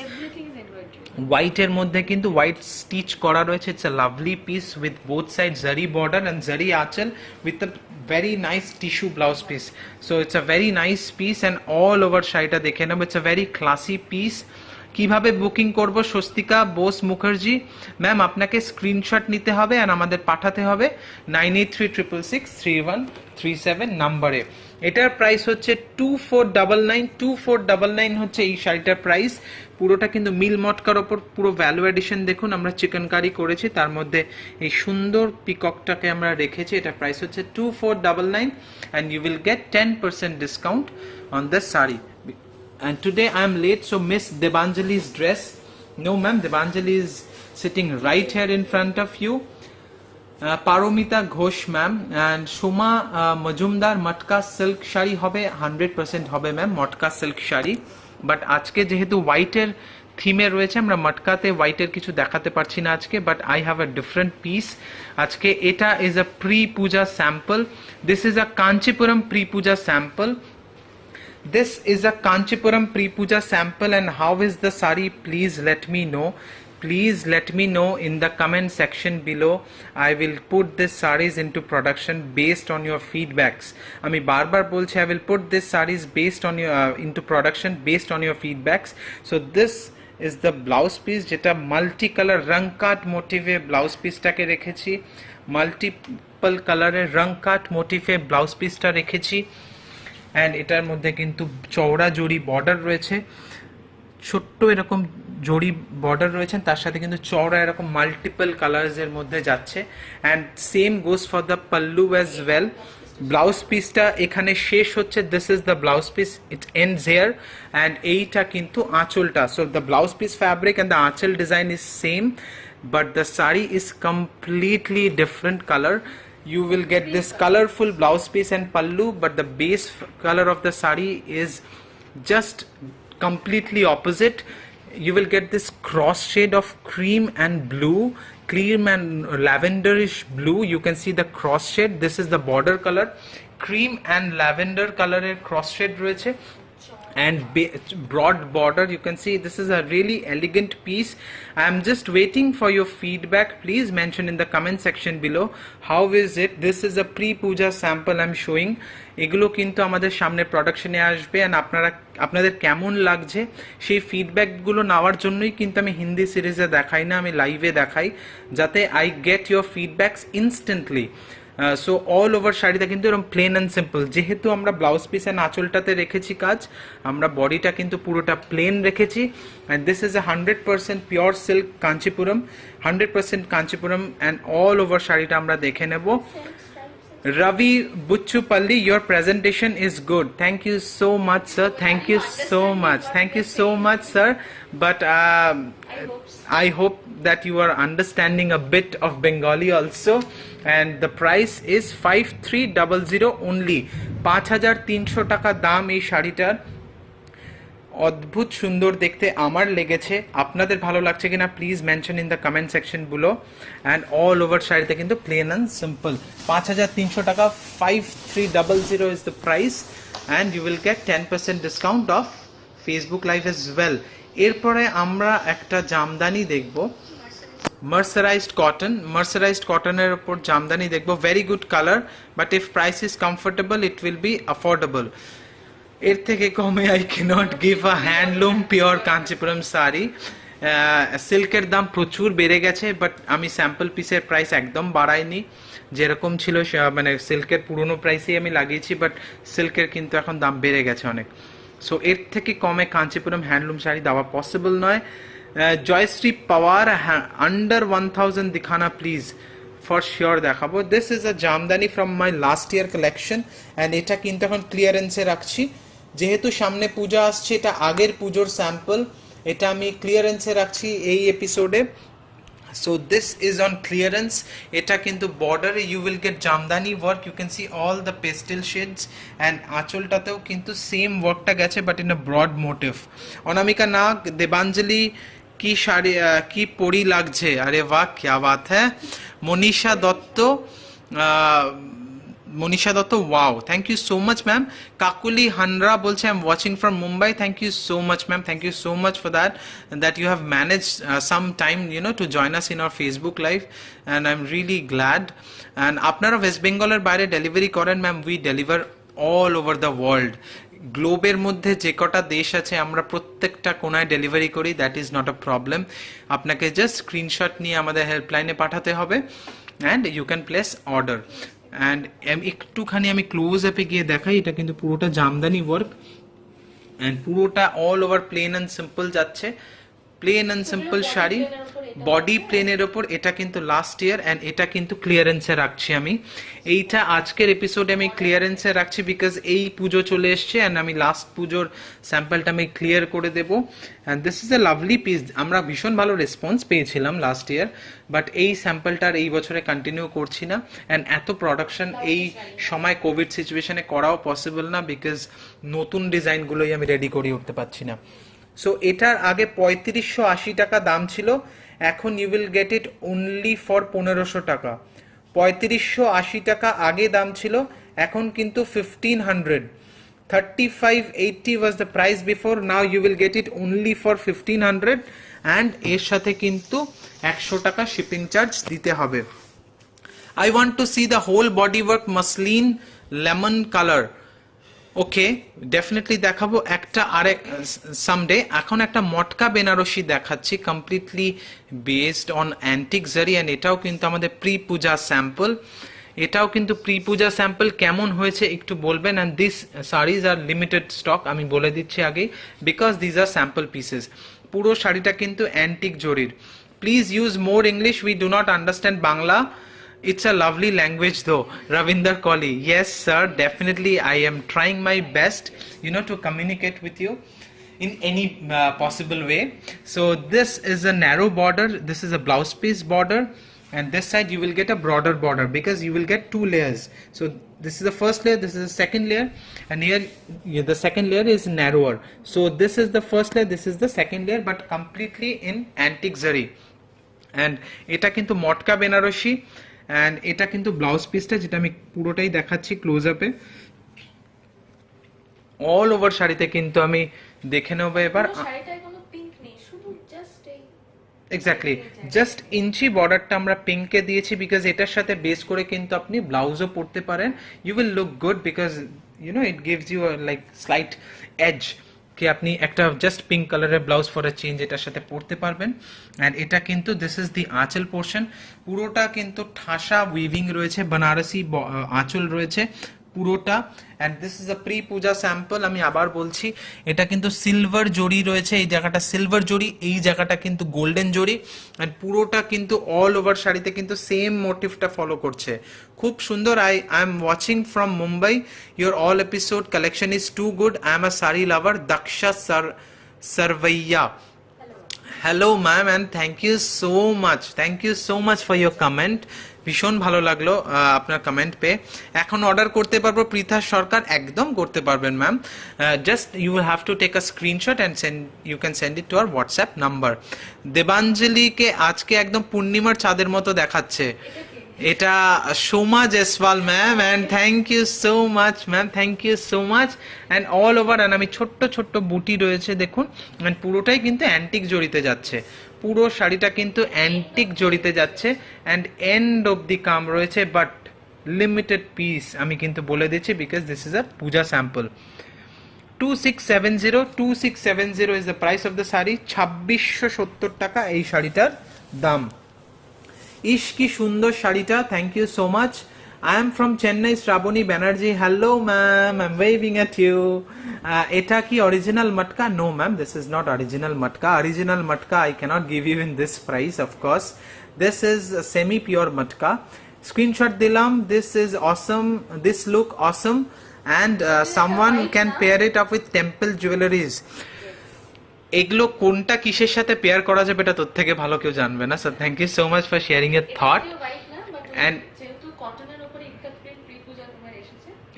white এর মধ্যে কিন্তু white stitch করা রয়েছে, it's a lovely piece with both sides zari border and zari আঁচল with the very nice tissue blouse piece. So it's a very nice piece and all over শাড়িটা দেখে নেব. It's a very classy piece. কিভাবে booking করব? Swastika Bose Mukherjee ma'am, আপনাকে screenshot নিতে হবে আর আমাদের পাঠাতে হবে 9836663137 নম্বরে. এটার প্রাইস হচ্ছে 2499. 2499 হচ্ছে এই শাড়িটার প্রাইস. পুরোটা কিন্তু মিল মটকার ওপর পুরো ভ্যালু এডিশন. দেখুন আমরা চিকেন কারি করেছি, তার মধ্যে এই সুন্দর পিককটাকে আমরা রেখেছি. এটার প্রাইস হচ্ছে 2499 and you will get 10% discount on this saree. And today I am late, so miss Debanjali's dress. No ma'am, Debanjali is sitting right here in front of you. Paromita Ghosh ma'am and Shoma Majumdar Matka silk shari hobe 100% hobe ma'am, Matka silk shari. But আজকে যেহেতু হোয়াইটের থিমে রয়েছে, আমরা মটকাতে হোয়াইটের কিছু দেখাতে পারছি না আজকে, but I have a different piece আজকে. এটা is a pre Puja sample. This is a Kanchipuram pre Puja sample. This is a Kanchipuram pre-puja sample, and how is the sari? Please let me know. Please let me know in the comment section below. I will put this sarees into production based on your feedbacks. Ami barbar bolche I will put this sarees based on your into production based on your feedbacks. So this is the blouse piece, jeta multicolor rang cut motive blouse piece take rekhechi. Multiple color rang cut motive blouse piece ta rekhechi. And এটার মধ্যে কিন্তু চওড়া জড়ি border রয়েছে, ছোট্ট এরকম জড়ি border রয়েছে, তার সাথে কিন্তু চওড়া এরকম মাল্টিপল কালার্সের মধ্যে যাচ্ছে. And same goes for the pallu as well. Blouse পিসটা এখানে শেষ হচ্ছে. This is the blouse piece, it's ends here. And এইটা কিন্তু আঁচলটা. So the blouse piece fabric and the anchal design is same, but the sari is completely different colour. You will get this colorful blouse piece and pallu, but the base color of the sari is just completely opposite. You will get this cross shade of cream and blue, cream and lavenderish blue. You can see the cross shade. This is the border color, cream and lavender color cross shade রয়েছে. And broad border. You can see this is a really elegant piece. I am just waiting for your feedback. Please mention in the comment section below how is it. This is a pre-puja sample I am showing. এগুলো কিন্তু আমাদের সামনে প্রোডাকশনে আসবে, and আপনাদের কেমন লাগছে সেই ফিডব্যাকগুলো নেওয়ার জন্যই কিন্তু আমি হিন্দি সিরিজে দেখাই না, আমি লাইভে দেখাই, যাতে I get your feedbacks instantly. So all over শাড়িটা কিন্তু এরকম প্লেন অ্যান্ড সিম্পল. যেহেতু আমরা ব্লাউজ পিস অ্যান্ড আঁচলটাতে রেখেছি কাজ, আমরা বডিটা কিন্তু পুরোটা প্লেন রেখেছি. And this is a 100% pure silk Kanchipuram, 100% Kanchipuram. And all over শাড়িটা আমরা দেখে নেব. Ravi Buchupalli, your presentation is good. Thank you so much, sir. Thank you so much. Thank you so much, sir. But I hope that you are understanding a bit of Bengali also. And the price is 5300 only. 5300 টাকা দাম এই শাড়িটার. অদ্ভুত সুন্দর দেখতে আমার লেগেছে. আপনাদের ভালো লাগছে কিনা please mention in the comment section below. And all over শাড়িতে কিন্তু প্লেন অ্যান্ড সিম্পল. 5300 টাকা, 5300 is the price. And you will get 10% discount off Facebook live as well. এরপরে আমরা একটা জামদানি দেখব, মার্সারাইজড কটন. মার্সারাইজড কটনের উপর জামদানি দেখব. Very good colour, but if price is comfortable it will be affordable. এর থেকে কমে I can't give a handloom pure Kanchipuram sari. সিল্কের দাম প্রচুর বেড়ে গেছে, বাট আমি স্যাম্পল পিসের প্রাইস একদম বাড়াইনি, যেরকম ছিল মানে সিল্কের পুরনো প্রাইসেই আমি লাগিয়েছি, বাট সিল্কের কিন্তু এখন দাম বেড়ে গেছে অনেক. সো এর থেকে কমে কাঞ্চিপুরম হ্যান্ডলুম শাড়ি দেওয়া পসিবল নয়. জয়শ্রী পাওয়ার, আন্ডার 1000 দিখানা প্লিজ. ফর শিওর দেখাবো. This is a Jamdani from my last year collection, and এটা কিন্তু এখন ক্লিয়ারেন্সে রাখছি, যেহেতু সামনে পূজা আসছে. এটা আগের পুজোর স্যাম্পল, এটা আমি ক্লিয়ারেন্সে রাখছি এই এপিসোডে. So this is on clearance. এটা কিন্তু বর্ডারে you will get jamdani work. You can see all the pastel shades, and আঁচলটাতেও কিন্তু সেম ওয়ার্কটা গেছে, but in a broad motif. Anamika Nag, Debanjali কি শাড়ি কি পরি লাগছে, আরে বাহ ক্যা বাত হ্যাঁ. Manisha Dutta, Manisha Dutta, wow, thank you so much ma'am. Kakuli Hanra বলছে I am watching from Mumbai, thank you so much ma'am, thank you so much for that you have manage some time to join us in our Facebook live, and I am really glad. And আপনারা west বেঙ্গলের বাইরে delivery করেন ma'am, we deliver all over the world. গ্লোবের মধ্যে যে কটা দেশ আছে আমরা প্রত্যেকটা কোনায় ডেলিভারি করি, that is not a problem. আপনাকে জাস্ট স্ক্রিনশট নিয়ে আমাদের হেল্পলাইনে পাঠাতে হবে and you can place order. And একটুখানি আমি ক্লোজ অ্যাপে গিয়ে দেখাই, এটা কিন্তু পুরোটা জামদানি ওয়ার্ক অ্যান্ড পুরোটা all over plain and simple যাচ্ছে, plain and simple sari, body প্লেনের ওপর। এটা কিন্তু লাস্ট ইয়ার অ্যান্ড এটা কিন্তু ক্লিয়ারেন্সে রাখছি আমি। এইটা আজকের এপিসোডে আমি ক্লিয়ারেন্সে রাখছি বিকজ এই পুজো চলে এসছে অ্যান্ড আমি লাস্ট পুজোর স্যাম্পলটা আমি ক্লিয়ার করে দেবো। And this is a lovely piece, আমরা ভীষণ ভালো রেসপন্স পেয়েছিলাম লাস্ট ইয়ার, বাট এই স্যাম্পলটার এই বছরে কন্টিনিউ করছি না। অ্যান্ড এত প্রোডাকশন এই সময় কোভিড সিচুয়েশনে করাও পসিবল না বিকজ নতুন ডিজাইনগুলোই আমি রেডি করে উঠতে পারছি না। সো এটার আগে 3580 টাকা দাম ছিল, এখন you will get it only for 1500 টাকা। 3580 টাকা আগে দাম ছিল, এখন কিন্তু 1500। 3580 was the price before, now you will get it only for 1500 and এর সাথে কিন্তু 100 টাকা শিপিং চার্জ দিতে হবে। I want to see the whole body work muslin lemon color. Okay, definitely দেখাবো একটা আরেক সামডে। এখন একটা মটকা বেনারসি দেখাচ্ছি কমপ্লিটলি বেসড অন অ্যান্টিক জারি, অ্যান্ড এটাও কিন্তু আমাদের প্রি পূজা স্যাম্পল। এটাও কিন্তু প্রি পূজা স্যাম্পল, কেমন হয়েছে একটু বলবেন। And this saris are limited stock, আমি বলে দিচ্ছি আগেই, because these are sample pieces. পুরো শাড়িটা কিন্তু অ্যান্টিক জরির। Please use more English, we do not understand Bangla. It's a lovely language though, Ravinder Kohli. Yes sir, definitely I am trying my best, to communicate with you in any possible way. So this is a narrow border, this is a blouse piece border, and this side you will get a broader border because you will get two layers. So this is the first layer, this is the second layer, and here the second layer is narrower. So this is the first layer, this is the second layer, but completely in antique zari. And এটা কিন্তু মটকা Banarasi, and এটা কিন্তু blouse পিসটা, যেটা আমি পুরোটাই দেখাচ্ছি close আপে। অল ওভার শাড়িতে কিন্তু আমি দেখে নেবো এবার। এক্স্যাক্টলি, জাস্ট ইঞ্চি বর্ডারটা আমরা পিঙ্কে দিয়েছি বিকজ এটার সাথে বেস করে কিন্তু আপনি ব্লাউজও পরতে পারেন। You will look good because it gives you like slight edge, কি আপনি একটা জাস্ট পিঙ্ক কালারের ব্লাউজ ফর আ চেঞ্জ এটার সাথে পরতে পারবেন। অ্যান্ড এটা কিন্তু দিস ইজ দি আঁচল পোর্শন, পুরোটা কিন্তু ঠাসা উইভিং রয়েছে, বানারসি আঁচল রয়েছে পুরোটা। And this is a pre Puja sample. আমি আবার বলছি, এটা কিন্তু সিলভার জরি রয়েছে, এই জায়গাটা সিলভার জরি, এই জায়গাটা কিন্তু গোল্ডেন জরি, অ্যান্ড পুরোটা কিন্তু অল ওভার শাড়িতে কিন্তু সেম মোটিভটা ফলো করছে, খুব সুন্দর। I am watching from Mumbai, your all episode collection is too good, I am a sari lover, Daksha Sarvaiya. Hello ma'am, and thank you so much for your comment. ভীষণ ভালো লাগলো আপনার কমেন্ট পেয়ে। এখন অর্ডার করতে পারবো পৃথা সরকার? একদম করতে পারবেন ma'am, just you have to take a screenshot and you can send it to our WhatsApp number. দেবাঞ্জলিকে আজকে একদম পূর্ণিমার চাঁদের মতো দেখাচ্ছে, এটা Soma Jaiswal ma'am, and thank you so much ma'am, thank you so much. And all over, and আমি ছোট্ট ছোট্ট বুটি রয়েছে দেখুন, অ্যান্ড পুরোটাই কিন্তু অ্যান্টিক জড়িতে যাচ্ছে, পুরো শাড়িটা কিন্তু অ্যান্টিক জড়িতে যাচ্ছে, and end of the come রয়েছে, বাট লিমিটেড পিস আমি কিন্তু বলে দিচ্ছি because this is a puja sample. 2670 is the price of the sari, 2670 টাকা এই শাড়িটার দাম। ইস কি সুন্দর শাড়িটা, thank you so much. I am from Chennai, Shravani Banerjee. Hello ma'am, I'm waving at you. Eta ki original matka? No ma'am, this is not original matka. Original matka I cannot give you in this price, of course. This is semi pure matka. Screenshot dilam, this is awesome, this look awesome, and someone can pair it up with temple jewelries. এগুলো কোনটা কিসের সাথে pair করা যাবে এটা তোর থেকে ভালো কেউ জানবে না। So thank you so much for sharing your thought. And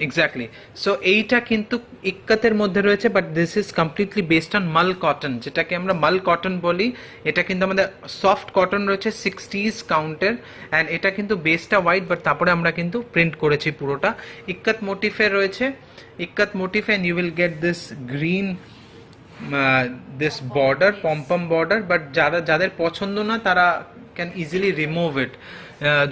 exactly. সো এইটা কিন্তু ইক্কাতের মধ্যে রয়েছে, but this is completely based on mal cotton, যেটাকে আমরা মাল কটন বলি। এটা কিন্তু আমাদের সফট কটন রয়েছে 60s কাউন্টের, অ্যান্ড এটা কিন্তু বেসটা হোয়াইট, বাট তারপরে আমরা কিন্তু প্রিন্ট করেছি পুরোটা ইক্কাত মোটিফে রয়েছে। Ikat motif, and you will get this green this border, pompom border, but যাদের পছন্দ না তারা ক্যান ইজিলি রিমুভ ইট।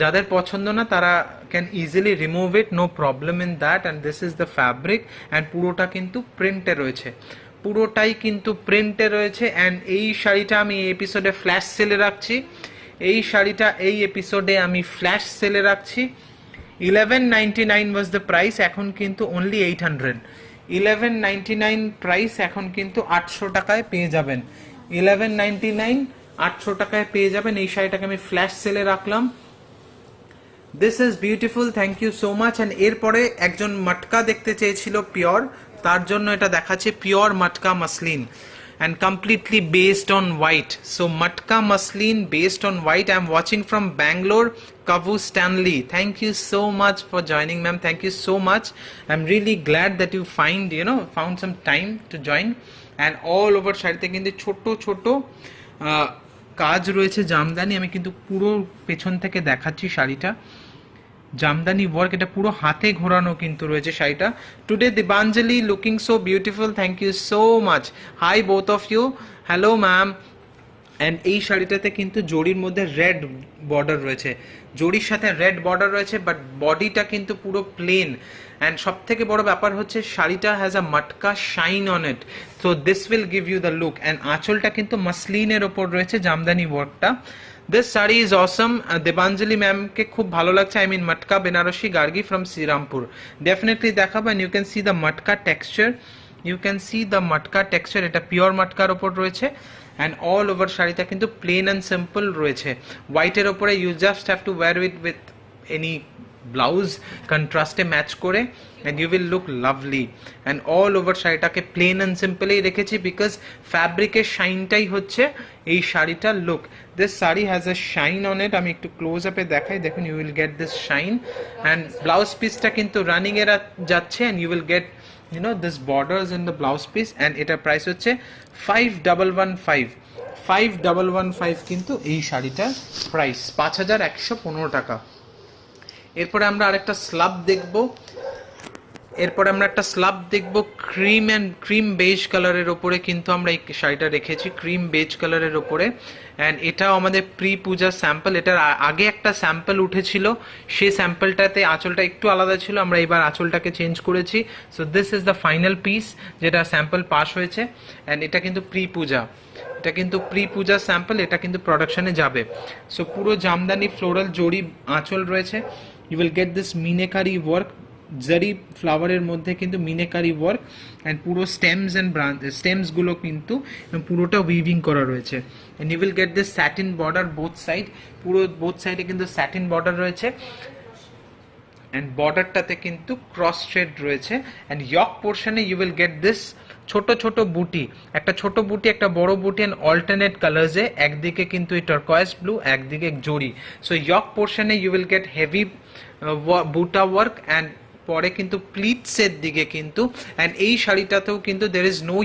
যাদের পছন্দ না তারা can easily remove it, no problem in that. And this is the fabric, and পুরোটা কিন্তু প্রিন্টে রয়েছে, পুরোটাই কিন্তু প্রিন্টে রয়েছে। অ্যান্ড এই শাড়িটা আমি এই এপিসোডে ফ্ল্যাশ সেলে রাখছি, এই শাড়িটা এই এপিসোডে আমি ফ্ল্যাশ সেলে রাখছি। 1199 ওয়াজ দ্য প্রাইস, এখন কিন্তু অনলি 800। 1199 প্রাইস, এখন কিন্তু 800 টাকায় পেয়ে যাবেন। 1199 800 টাকায় পেয়ে যাবেন এই শাড়িটাকে আমি ফ্ল্যাশ সেলে রাখলাম। This is beautiful, thank you so much. And এরপরে একজন মটকা দেখতে চেয়েছিল পিওর, তার জন্য এটা দেখাচ্ছে pure matka muslin and completely based on white. So matka muslin based on white. I'm watching from Bangalore, Kavu Stanley. Thank you so much for joining, ma'am. Thank you so much. I'm really glad that you found some time to join. And all over শাড়িতে কিন্তু ছোট ছোট কাজ রয়েছে জামদানি। আমি কিন্তু পুরো পেছন থেকে দেখাচ্ছি শাড়িটা, জামদানি ওয়ার্ক, এটা পুরো হাতে ঘোরানো কিন্তু রয়েছে শাড়িটা। Today Dibanjali looking so beautiful, thank you so much. Hi both of you, hello ma'am. And এই শাড়িটাতে কিন্তু জরির মধ্যে রেড বর্ডার রয়েছে, জরির সাথে রেড বর্ডার রয়েছে, বাট বডিটা কিন্তু পুরো প্লেন। অ্যান্ড সব থেকে বড় ব্যাপার হচ্ছে শাড়িটা has a matka shine on it, so this will give you the look. And আঁচলটা কিন্তু মাসলিনের ওপর রয়েছে জামদানি ওয়ার্কটা। This saree is awesome. Debanjali ma'am ke khub bhalo lagche. I mean matka Benarashi Gargi from Srirampur. Definitely dekhab, and you can see the matka texture. You can see the matka texture. Eta pure matkar opor royeche, and all over শাড়িটা কিন্তু plain and simple রয়েছে। White এর উপরে you just have to wear it with any blouse কন্ট্রাস্টে match করে, and you will look lovely. and all over শাড়িটাকে plain and সিম্পলেই রেখেছি, বিকজ ফ্যাব্রিকের শাইনটাই হচ্ছে এই শাড়িটার লুক। This sari has a shine on it. আমি একটু ক্লোজ আপে দেখাই, দেখুন you will get this shine. And blouse পিসটা কিন্তু রানিং এর যাচ্ছে, and you will get this borders in the blouse piece, and এটা প্রাইস হচ্ছে 5115। 5115 কিন্তু এই শাড়িটার প্রাইস 5115 টাকা। এরপরে আমরা আরেকটা স্লাব দেখবো, ক্রিম বেজ কালারের ওপরে কিন্তু আমরা এই শাড়িটা রেখেছি, ক্রিম বেজ কালারের ওপরে। অ্যান্ড এটাও আমাদের প্রি পূজা স্যাম্পল। এটার আগে একটা স্যাম্পল উঠেছিল, সেই স্যাম্পলটাতে আঁচলটা একটু আলাদা ছিল, আমরা এবার আঁচলটাকে চেঞ্জ করেছি। So this is the final piece, যেটা স্যাম্পল পাস হয়েছে। অ্যান্ড এটা কিন্তু প্রি পূজা স্যাম্পল, এটা কিন্তু প্রোডাকশনে যাবে। সো পুরো জামদানি ফ্লোরাল জরি আঁচল রয়েছে। You will get this meenakari work, zari ফ্লাওয়ারের মধ্যে কিন্তু মিনেকারি ওয়ার্ক, অ্যান্ড পুরো স্টেমস গুলো কিন্তু পুরোটা উইভিং করা রয়েছে। And you will get this satin border both side, both বোথ সাইডে কিন্তু স্যাটিন বর্ডার রয়েছে, অ্যান্ড বর্ডারটাতে কিন্তু ক্রস থ্রেড রয়েছে। অ্যান্ড ইয়ক পোর্শনে ইউ উইল গেট দিস ছোট ছোট বুটি, একটা ছোট বুটি, একটা বড় বুটি, অ্যান্ড অল্টারনেট কালার্সে, একদিকে কিন্তু এই টার্কোয়েজ ব্লু, একদিকে জরি। সো ইয়ক পোর্শনে you will get heavy buta work, and পরে কিন্তু প্লিটসের দিকে কিন্তু, অ্যান্ড এই শাড়িটাতেও কিন্তু there is no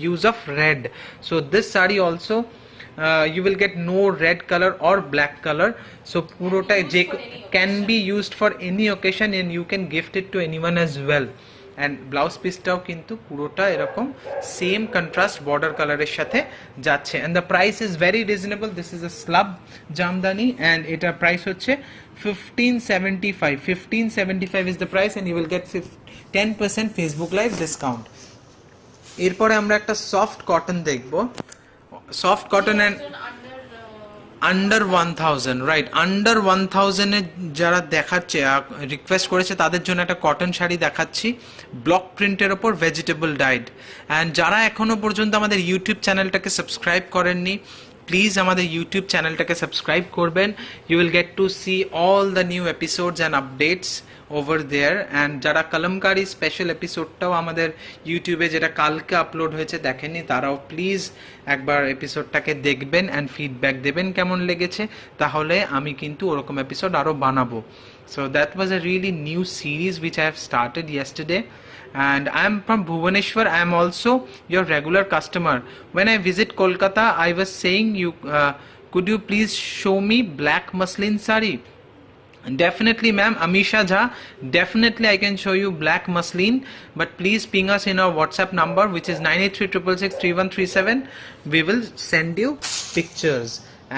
use of red. So this sari also you will get no red color or black color. So পুরোটা যে can be used for any occasion, and you can gift it to anyone as well. And blouse piece-টাও কিন্তু পুরোটা এরকম same contrast border কালারের সাথে যাচ্ছে। and the price is very reasonable. This is a slab Jamdani, and এটার price হচ্ছে 1575. 1575 is the price, and you will get 10% Facebook live discount. এরপরে আমরা একটা সফট কটন দেখবো, soft cotton and under 1000, right, under 1000 এ যারা দেখাচ্ছে রিকোয়েস্ট করেছে তাদের জন্য একটা কটন শাড়ি দেখাচ্ছি, ব্লক প্রিন্টের ওপর ভেজিটেবল ডাইড। অ্যান্ড যারা এখনো পর্যন্ত আমাদের ইউটিউব চ্যানেলটাকে সাবস্ক্রাইব করেননি, প্লিজ আমাদের ইউটিউব চ্যানেলটাকে সাবস্ক্রাইব করবেন। You will get to see all the new episodes and updates over there. And যারা কলমকারি স্পেশাল এপিসোডটাও আমাদের ইউটিউবে যেটা কালকে আপলোড হয়েছে দেখেননি, তারাও প্লিজ একবার এপিসোডটাকে দেখবেন অ্যান্ড ফিডব্যাক দেবেন কেমন লেগেছে, তাহলে আমি কিন্তু ওরকম এপিসোড আরও বানাবো। So that was a really new series which I have started yesterday, and I am from Bhubaneswar. I am also your regular customer. When I visit Kolkata, I was saying you could you please show me black muslin sari? Definitely ma'am, Amisha Jha, definitely I can show you black muslin, but please ping us in our WhatsApp number which is 9836663137. We will send you pictures.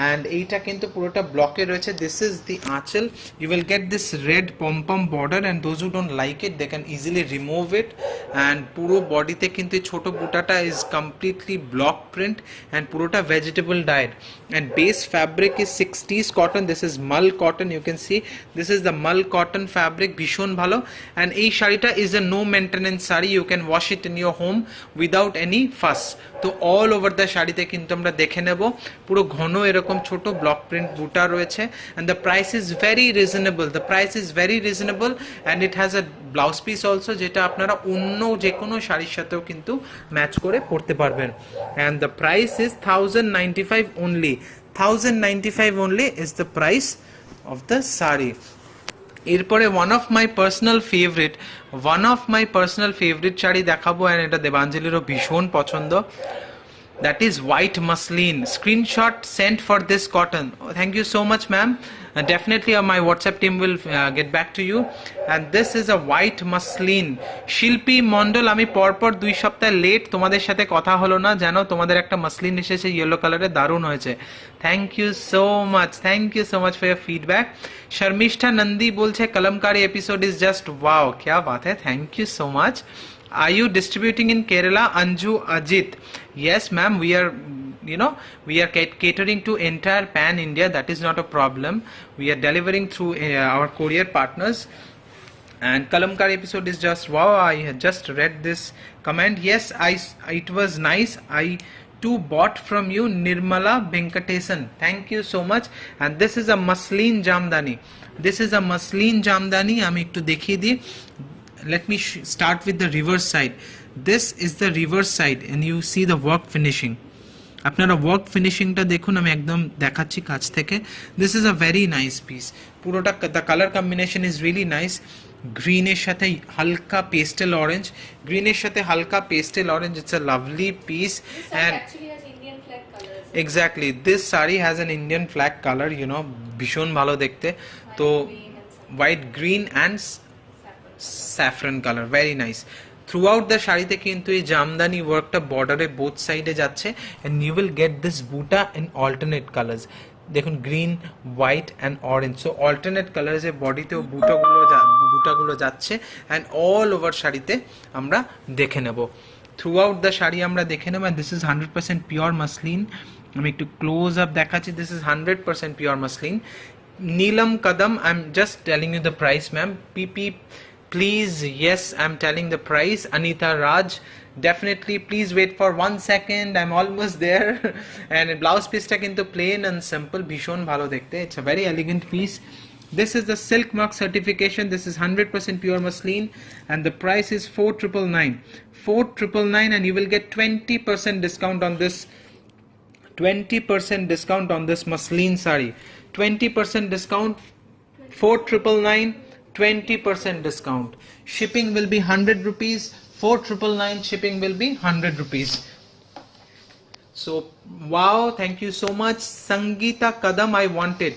And এইটা কিন্তু পুরোটা ব্লকে রয়েছে। This is the anchal. You will get this red pompom border, and those who don't like it they can easily remove it. And পুরো বডিতে কিন্তু এই ছোটো বুটাটা is completely block print and পুরোটা vegetable dyed. And base fabric is 60s cotton. This is mul cotton, you can see this is the mul cotton fabric, ভীষণ ভালো। And এই শাড়িটা is a no maintenance sari, you can wash it in your home without any fuss. তো all over the শাড়িতে কিন্তু আমরা দেখে নেব পুরো ঘন এরকম ছোট ব্লক প্রিন্ট বুটা রয়েছে। And the price is very reasonable, the price is very reasonable. And it has a blouse piece also, যেটা আপনারা অন্য যে কোনো শাড়ির সাথেও কিন্তু ম্যাচ করে পরতে পারবেন। And the price is 1095 only, 1095 only is the price of the saree. এরপরে one of my personal favourite sari দেখাবো, অ্যান্ড এটা দেবাঞ্জলিরও ভীষণ পছন্দ। That is white muslin. Screenshot sent for this cotton. Oh, thank you so much ma'am. Definitely my WhatsApp team will get back to you. And this is a white muslin. Shilpi Mondol, আমি পরপর 2 সপ্তাহ late, তোমাদের সাথে কথা হলো না, জানো তোমাদের একটা মাসলিন এসেছে ইয়েলো কালারে, দারুণ হয়েছে। Thank you so much for your feedback. Sharmishtha Nandi বলছে kalamkari episode is just wow, क्या बात है, thank you so much. Are you distributing in Kerala? Anju Ajit. Yes ma'am, we are catering to entire pan India. That is not a problem. We are delivering through our courier partners. And Kalamkari episode is just wow. I had just read this comment. Yes, it was nice. I too bought from you, Nirmala Venkatesan. Thank you so much. And this is a muslin jamdani. আমি একটু দেখিয়ে দিই। Let me start with the reverse side. This is the reverse side and you see the work finishing. আপনারা work ফিনিশিংটা দেখুন, আমি একদম দেখাচ্ছি কাছ থেকে। This is a very nice piece. পুরোটা the colour combination is really nice. গ্রিনের সাথে হালকা pastel orange, it's a lovely piece. And exactly this sari has an Indian flag colour, ভীষণ ভালো দেখতে। তো white green and saffron colour, very nice. Throughout the শাড়িতে কিন্তু এই জামদানি ওয়ার্কটা বর্ডারে বোথ সাইডে যাচ্ছে, and you will get this buta in alternate colours. দেখুন green, white and orange, so alternate কালার্সের বডিতেও বুটাগুলো যাচ্ছে, অ্যান্ড অল ওভার শাড়িতে আমরা দেখে নেব। থ্রু আউট দ্য শাড়ি আমরা দেখে নেব। And this is 100% pure muslin. আমি একটু ক্লোজ আপ দেখাচ্ছি। This is 100% pure muslin. Neelam Kadam, I am just telling you the price ma'am. PP please, yes, I'm telling the price. Anita Raj, definitely please wait for 1 second, I'm almost there. And blouse piece ta kintu plain and simple, bhishon bhalo dekhte, it's a very elegant piece. This is the silk mark certification. This is 100% pure muslin, and the price is 4,999, and you will get 20% discount on this. 20% discount on this muslin sari. 20% discount. 4,999. 20% discount. Shipping will be 100 rupees. 4,999 shipping will be 100 rupees. So wow, thank you so much. Sangeeta Kadam, I want it.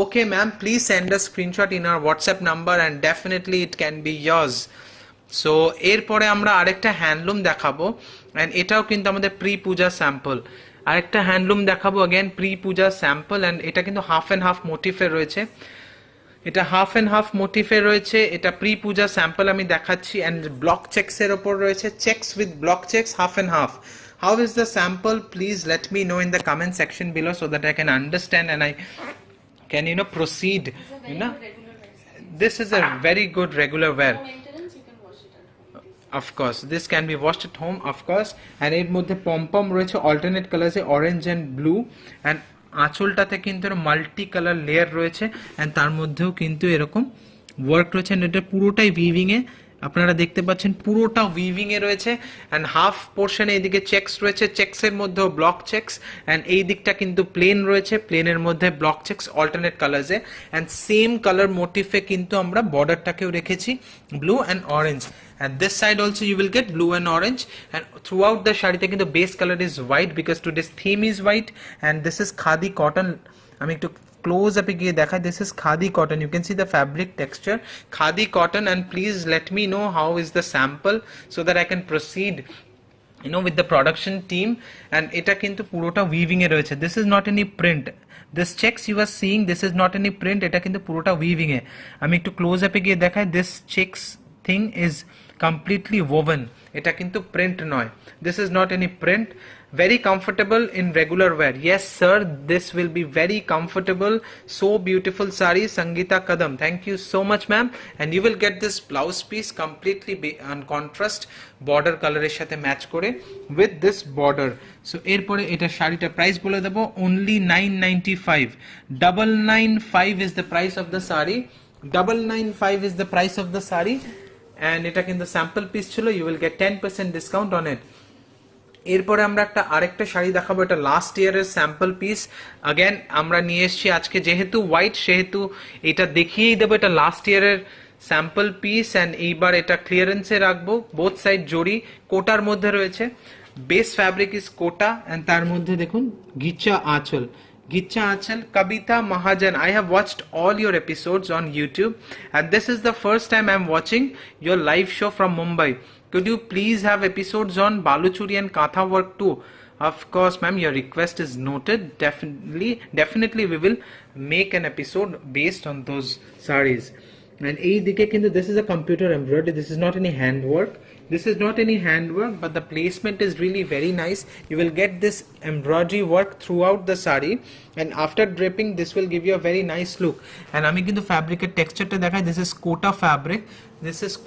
Okay ma'am, please send a screenshot in our WhatsApp number and definitely it can be yours. So এরপরে আমরা আরেকটা handloom দেখাবো, and এটাও কিন্তু আমাদের pre পূজা sample. আরেকটা handloom দেখাবো, again pre Puja sample, and এটা কিন্তু হাফ এন্ড হাফ মোটিফে রয়েছে। এটা হাফ এন্ড হাফ মোটিফে রয়েছে, এটা প্রি পূজা স্যাম্পল আমি দেখাচ্ছি। অ্যান্ড ব্লক চেকসের ওপর রয়েছে, checks with block checks, half and half. How is the sample? Please let me know in the comment section below so that I can understand and I can proceed. This is a very good regular wear. of course this can be washed at home of course, and এর মধ্যে pom রয়েছে alternate কালার্সে orange and blue, and আঁচলটাতে কিন্তু multi colour layer রয়েছে, and তার মধ্যেও কিন্তু এরকম ওয়ার্ক রয়েছে, এটা পুরোটাই উইভিং এ আপনারা দেখতে পাচ্ছেন, পুরোটা উইভিং এ রয়েছে, এন্ড হাফ পোর্শনে এদিকে চেকস রয়েছে, চেকস এর মধ্যেও ব্লক চেকস, এন্ড এই দিকটা কিন্তু প্লেন রয়েছে, প্লেনের মধ্যে ব্লক চেকস অল্টারনেট কালার্সে, এন্ড সেম কালার মোটিফে কিন্তু আমরা বর্ডারটাকেও রেখেছি blue and orange, and this side also you will get blue and orange, and throughout the শাড়িতে কিন্তু base color is white because today's theme is white, and this is khadi cotton. আমি একটু close আপে গিয়ে দেখাই, this is khadi cotton, you can see the fabric texture, khadi cotton, and please let me know how is the sample so that I can proceed with the production team. And এটা কিন্তু পুরোটা weaving এ রয়েছে, this is not any print, this checks you are seeing, this is not any print, এটা কিন্তু পুরোটা weaving এ। আমি একটু close আপে গিয়ে দেখাই, this checks thing is completely woven, এটা কিন্তু print নয়, this is not any print, very comfortable in regular wear, yes sir, this will be very comfortable, so beautiful sari Sangeeta Kadam, thank you so much ma'am, and you will get this blouse piece completely on contrast border color এর সাথে match করে with this border. so এরপরে এটা শাড়িটা price বলে দেব, only 995, 995 is the price of the sari, 995 is the price of the sari, and এটা কিন্তু sample piece ছিল, you will get 10% discount on it. এরপরে আমরা আরেকটা শাড়ি দেখাবো, এটা লাস্ট ইয়ারের স্যাম্পল পিস, अगेन আমরা নিয়ে এসেছি আজকে, যেহেতু হোয়াইট সেহেতু এটা দেখিয়েই দেবো, এটা লাস্ট ইয়ারের স্যাম্পল পিস, এন্ড এইবার এটা ক্লিয়ারেন্সে রাখবো, বোথ সাইড জড়ি কোটার মধ্যে রয়েছে, base fabric is Kota, and তার মধ্যে দেখুন গিচা আঁচল, Gicha Achal, Kabita Mahajan. I have watched all your episodes on YouTube, and this is the first time I am watching your live show from Mumbai. Could you please have episodes on Baluchuri and Katha work too? Of course, ma'am, your request is noted. Definitely we will make an episode based on those sarees. And this is a computer embroidery, this is not any handwork. This is not any handwork, but the placement is really very nice. You will get this embroidery work throughout the sari, and after draping this will give you a very nice look. And আমি কিন্তু ফ্যাব্রিকের টেক্সচারটা দেখাই, this is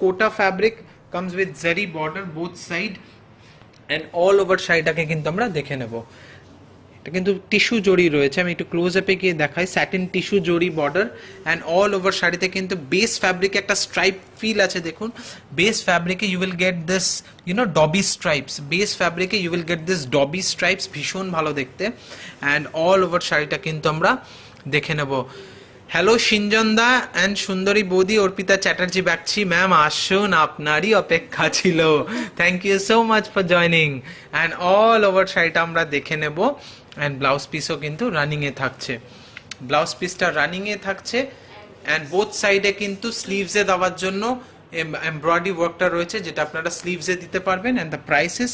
kota fabric, comes with zari border both side, and all over শাড়িটাকে কিন্তু আমরা দেখে নেব, এটা কিন্তু টিস্যু জড়ি রয়েছে, আমি একটু ক্লোজ আপে গিয়ে দেখাই, satin tissue zari border, and all over শাড়িতে কিন্তু বেস ফ্যাব্রিকে একটা স্ট্রাইপ ফিল আছে, দেখুন বেস ফ্যাব্রিকে you will get this dobby stripes, base ফ্যাব্রিকে you will get this dobby stripes, ভীষণ ভালো দেখতে, এন্ড অল ওভার শাড়িটা কিন্তু আমরা দেখে নেব। হ্যালো সিঞ্জন দা অ্যান্ড সুন্দরী বৌদি অর্পিতা চ্যাটার্জি বাগচি ম্যাম, আসুন আপনারই অপেক্ষা ছিল, thank you so much for joining, and all over শাড়িটা আমরা দেখে নেব, অ্যান্ড ব্লাউজ পিসও কিন্তু রানিং এ থাকছে, ব্লাউজ পিসটা রানিং এ থাকছে, অ্যান্ড বোথ সাইডে কিন্তু স্লিভসে দেওয়ার জন্য এমব্রয়ডারি ওয়ার্কটা রয়েছে, যেটা আপনারা স্লিভসে দিতে পারবেন, অ্যান্ড দ্য প্রাইস ইস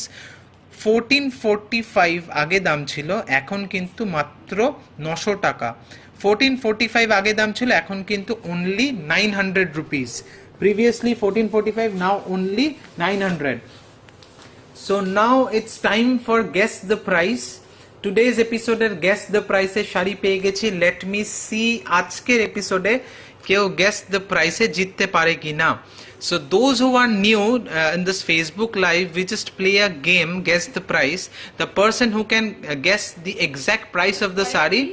1445, আগে দাম ছিল, এখন কিন্তু মাত্র 900 টাকা, 1445 আগে দাম ছিল, এখন কিন্তু only 900 rupees, previously 1445, now only 900. So now it's time for guess the price. Today's episode guess the price এ শাড়ি পেয়ে গেছি, let me see আজকের এপিসোডে কেউ guess the price এ জিততে পারে কিনা। So those who are new in this Facebook live, we just play a game, guess the price. The person who can guess the exact price of the sari,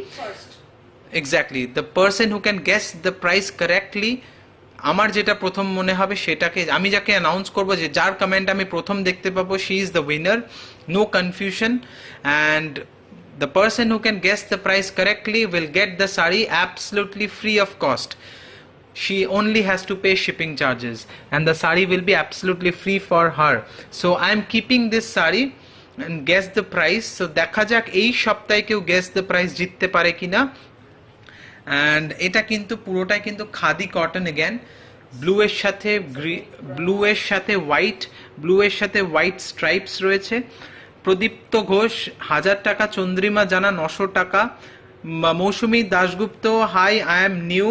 exactly, the person who can guess the price correctly, আমার যেটা প্রথম মনে হবে সেটাকে আমি যাকে announce করব, যে যার কমেন্ট আমি প্রথম দেখতে পাবো, she is the winner, no confusion, and the person who can guess the price correctly will get the sari absolutely free of cost. She only has to pay shipping charges, and the sari will be absolutely free for her. So I am keeping this sari and guess the price. So দেখা যাক এই সপ্তাহে কেউ guess the price জিততে পারে কিনা। and এটা কিন্তু পুরোটাই কিন্তু খাদি কটন, again ব্লু এর সাথে হোয়াইট স্ট্রাইপস রয়েছে। প্রদীপ্ত ঘোষ 1000 টাকা, চন্দ্রিমা জানা 900 টাকা, Mousumi Dasgupta hi I am new,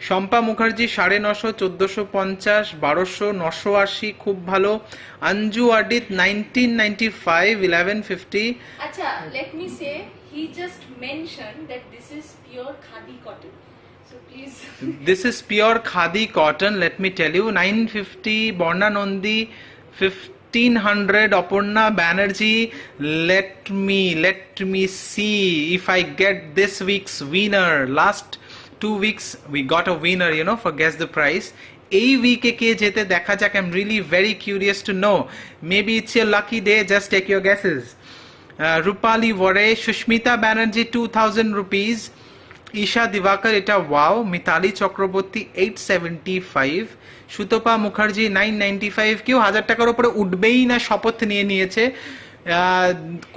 Shampa Mukherjee 950, 1450, 1200, 980 খুব ভালো, অঞ্জু আডিত 1995, 1150। আচ্ছা, let me say, he just mentioned that this is pure khadi cotton, so please this is pure khadi cotton, let me tell you, 950 Borna Nandi, 1500 Aparna Banerjee. Let me see if I get this week's winner. Last 2 weeks we got a winner, you know, for guess the price. এই উইকে কে জেতে দেখা যাক. I'm really very curious to know. Maybe it's your lucky day. Just take your guesses. Rupali Vore, Shushmita Banerjee 2000 rupees. Isha Divakar এটা wow. Mitali Chakraborty 875. Sutapa Mukherjee 995. কেউ 1000 টাকার উপরে উঠবেই না শপথ নিয়ে নিয়েছে.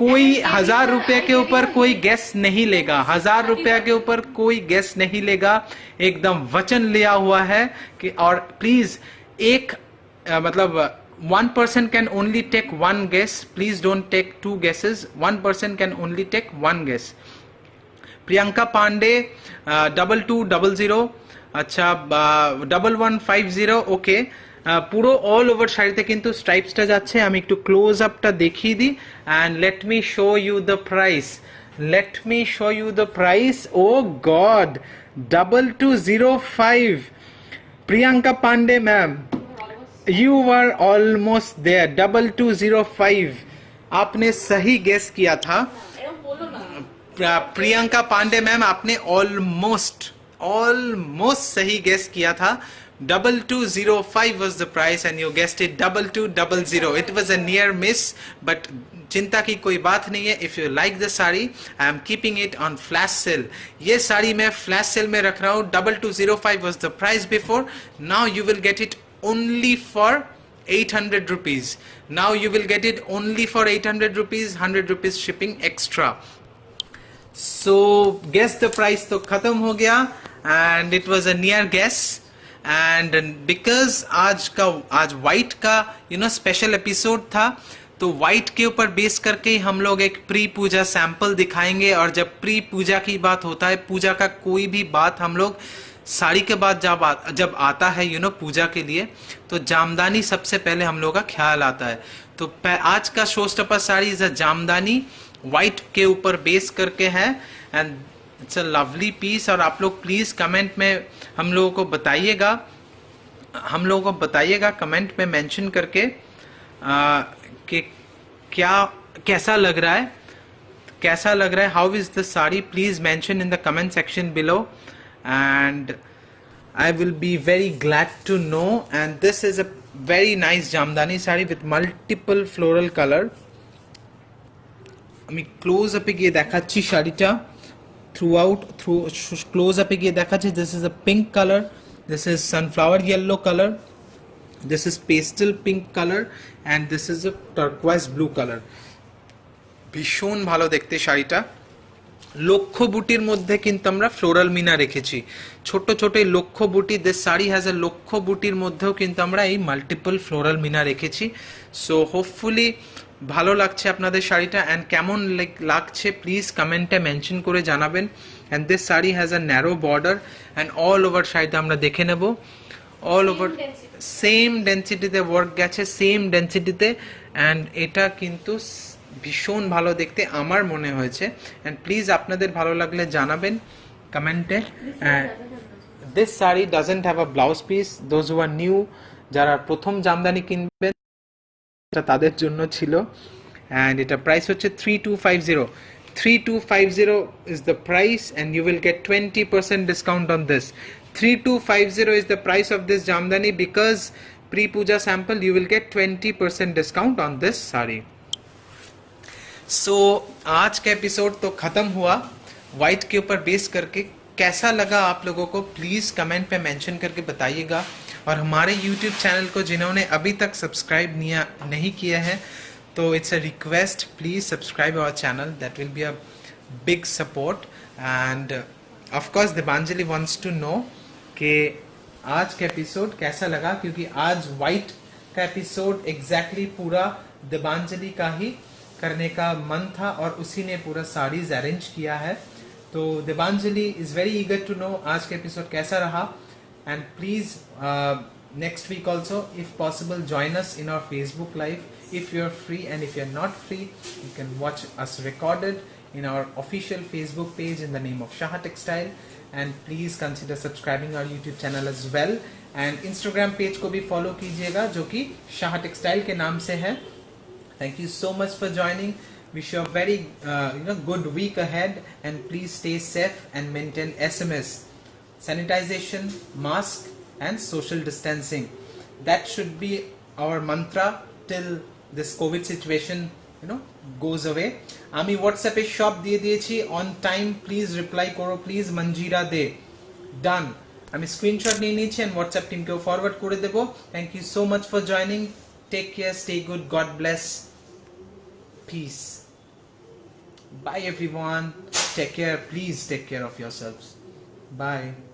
कोई 1000 रुपए के ऊपर कोई गैस नहीं लेगा. 1000 रुपया के ऊपर कोई गैस नहीं लेगा. एकदम वचन लिया हुआ है कि. और प्लीज एक मतलब 1% can only take one guess. Please don't take 2 guesses. 1% can only take 1 guess. Priyanka Pandey 2200. আচ্ছা 1150. ওকে, পুরো অল ওভার শাড়িতে কিন্তু স্ট্রাইপসটা যাচ্ছে. আমি একটু ক্লোজ আপটা দেখিয়ে দিই. And let me show you the price. Oh god, 2205. Priyanka Pandey ma'am, you were almost there. 2205. आपने सही गेस किया था. प्रियंका पांडे मैम, आपने ऑलमोस्ट सही गेस किया था. 2205 was the price and you guessed it 2200. It was a near miss, but चिंता की कोई बात नहीं है. If you like the sari, I am keeping it on flash sale. ये साड़ी मैं flash sale में रख रहा हूँ. 2205 was the price before. Now you will get it only for 800 rupees. Now you will get it only for 800 rupees, 100 rupees shipping extra. So guess the price तो खत्म हो गया and it was a near guess. And because आज white का special episode था, तो white के ऊपर बेस करके ही हम लोग एक प्री पूजा सैंपल दिखाएंगे. और जब प्री पूजा की बात होता है, पूजा का कोई भी बात हम लोग साड़ी के बाद जब आता है पूजा के लिए, तो जामदानी सबसे पहले हम लोग का ख्याल आता है. तो आज का showstopper sari is a Jamdani, white के ऊपर बेस करके है. And it's a lovely piece. और आप लोग प्लीज कमेंट में हम लोगों को बताइएगा कमेंट में मेंशन करके कि कैसा लग रहा है. How is the sari? Please mention in the comment section below and I will be very glad to know. And this is a very nice jamdani sari with multiple floral color. আমি close আপে গিয়ে দেখাচ্ছি শাড়িটা through close up e giye dekhachhe. This is a pink color, this is sunflower yellow color, this is pastel pink color, and this is a turquoise blue color. ভীষণ ভালো দেখতে শাড়িটা. লক্ষ্য বুটির মধ্যে কিন্তু আমরা ফ্লোরাল মিনা রেখেছি, ছোট ছোট লক্ষ্য বুটি. দিস শাড়ি হ্যাজ এ লক্ষ্য বুটির মধ্যেও কিন্তু আমরা এই মাল্টিপল ফ্লোরাল মিনা রেখেছি. সো হোপফুলি ভালো লাগছে আপনাদের শাড়িটা. অ্যান্ড কেমন লাগছে প্লিজ কমেন্টে মেনশন করে জানাবেন. And this sari has a narrow border and all over শাড়িটা আমরা দেখে নেব. অল ওভার সেম ডেন্সিটিতে ওয়ার্ক গেছে, সেম ডেন্সিটিতে. অ্যান্ড এটা কিন্তু ভীষণ ভালো দেখতে আমার মনে হয়েছে. অ্যান্ড প্লিজ আপনাদের ভালো লাগলে জানাবেন কমেন্টে. This sari doesn't have a blouse piece. Those who are new, যারা প্রথম জামদানি কিনবেন এটা তাদের জন্য ছিল. অ্যান্ড এটা প্রাইস হচ্ছে 3250. 3250 is the price and you will get 20% discount on this. 3250 is the price of this jamdani. Because pre-puja sample you will get 20% discount on this sari. So आज का एपिसोड तो खत्म हुआ वाइट के ऊपर base करके. कैसा लगा आप लोगों को प्लीज कमेंट पे मेंशन करके बताइएगा. और हमारे YouTube चैनल को जिन्होंने अभी तक सब्सक्राइब नहीं किया है, तो it's a request, please subscribe our channel. That will be a big support. And of course Dibanjali wants to know कि आज का एपिसोड कैसा लगा, क्योंकि आज वाइट का एपिसोड एग्जैक्टली पूरा दिबांजलि का ही करने का मन था और उसी ने पूरा साड़ीज अरेंज किया है. तो Dibanjali is very eager to know आज का एपिसोड कैसा रहा. And please next week also if possible join us in our Facebook live if you are free, and if you are not free you can watch us recorded in our official Facebook page in the name of Shaha Textile. and please consider subscribing our YouTube channel as well. And Instagram page को भी follow कीजिएगा जो कि Shah textile के नाम से है. Thank you so much for joining. Wish you a very good week ahead, and please stay safe and maintain SMS, sanitization, mask, and social distancing. That should be our mantra till this COVID situation goes away. আমি হোয়াটসঅ্যাপে সব দিয়ে দিয়েছি on time. Please reply করো please. Manjira De done. আমি screenshot নিয়ে নিয়েছি and হোয়াটসঅ্যাপ টিমকেও ফরওয়ার্ড করে দেব. Thank you so much for joining. Take care, stay good, God bless, peace. Bye everyone. Take care. Please take care of yourselves. Bye.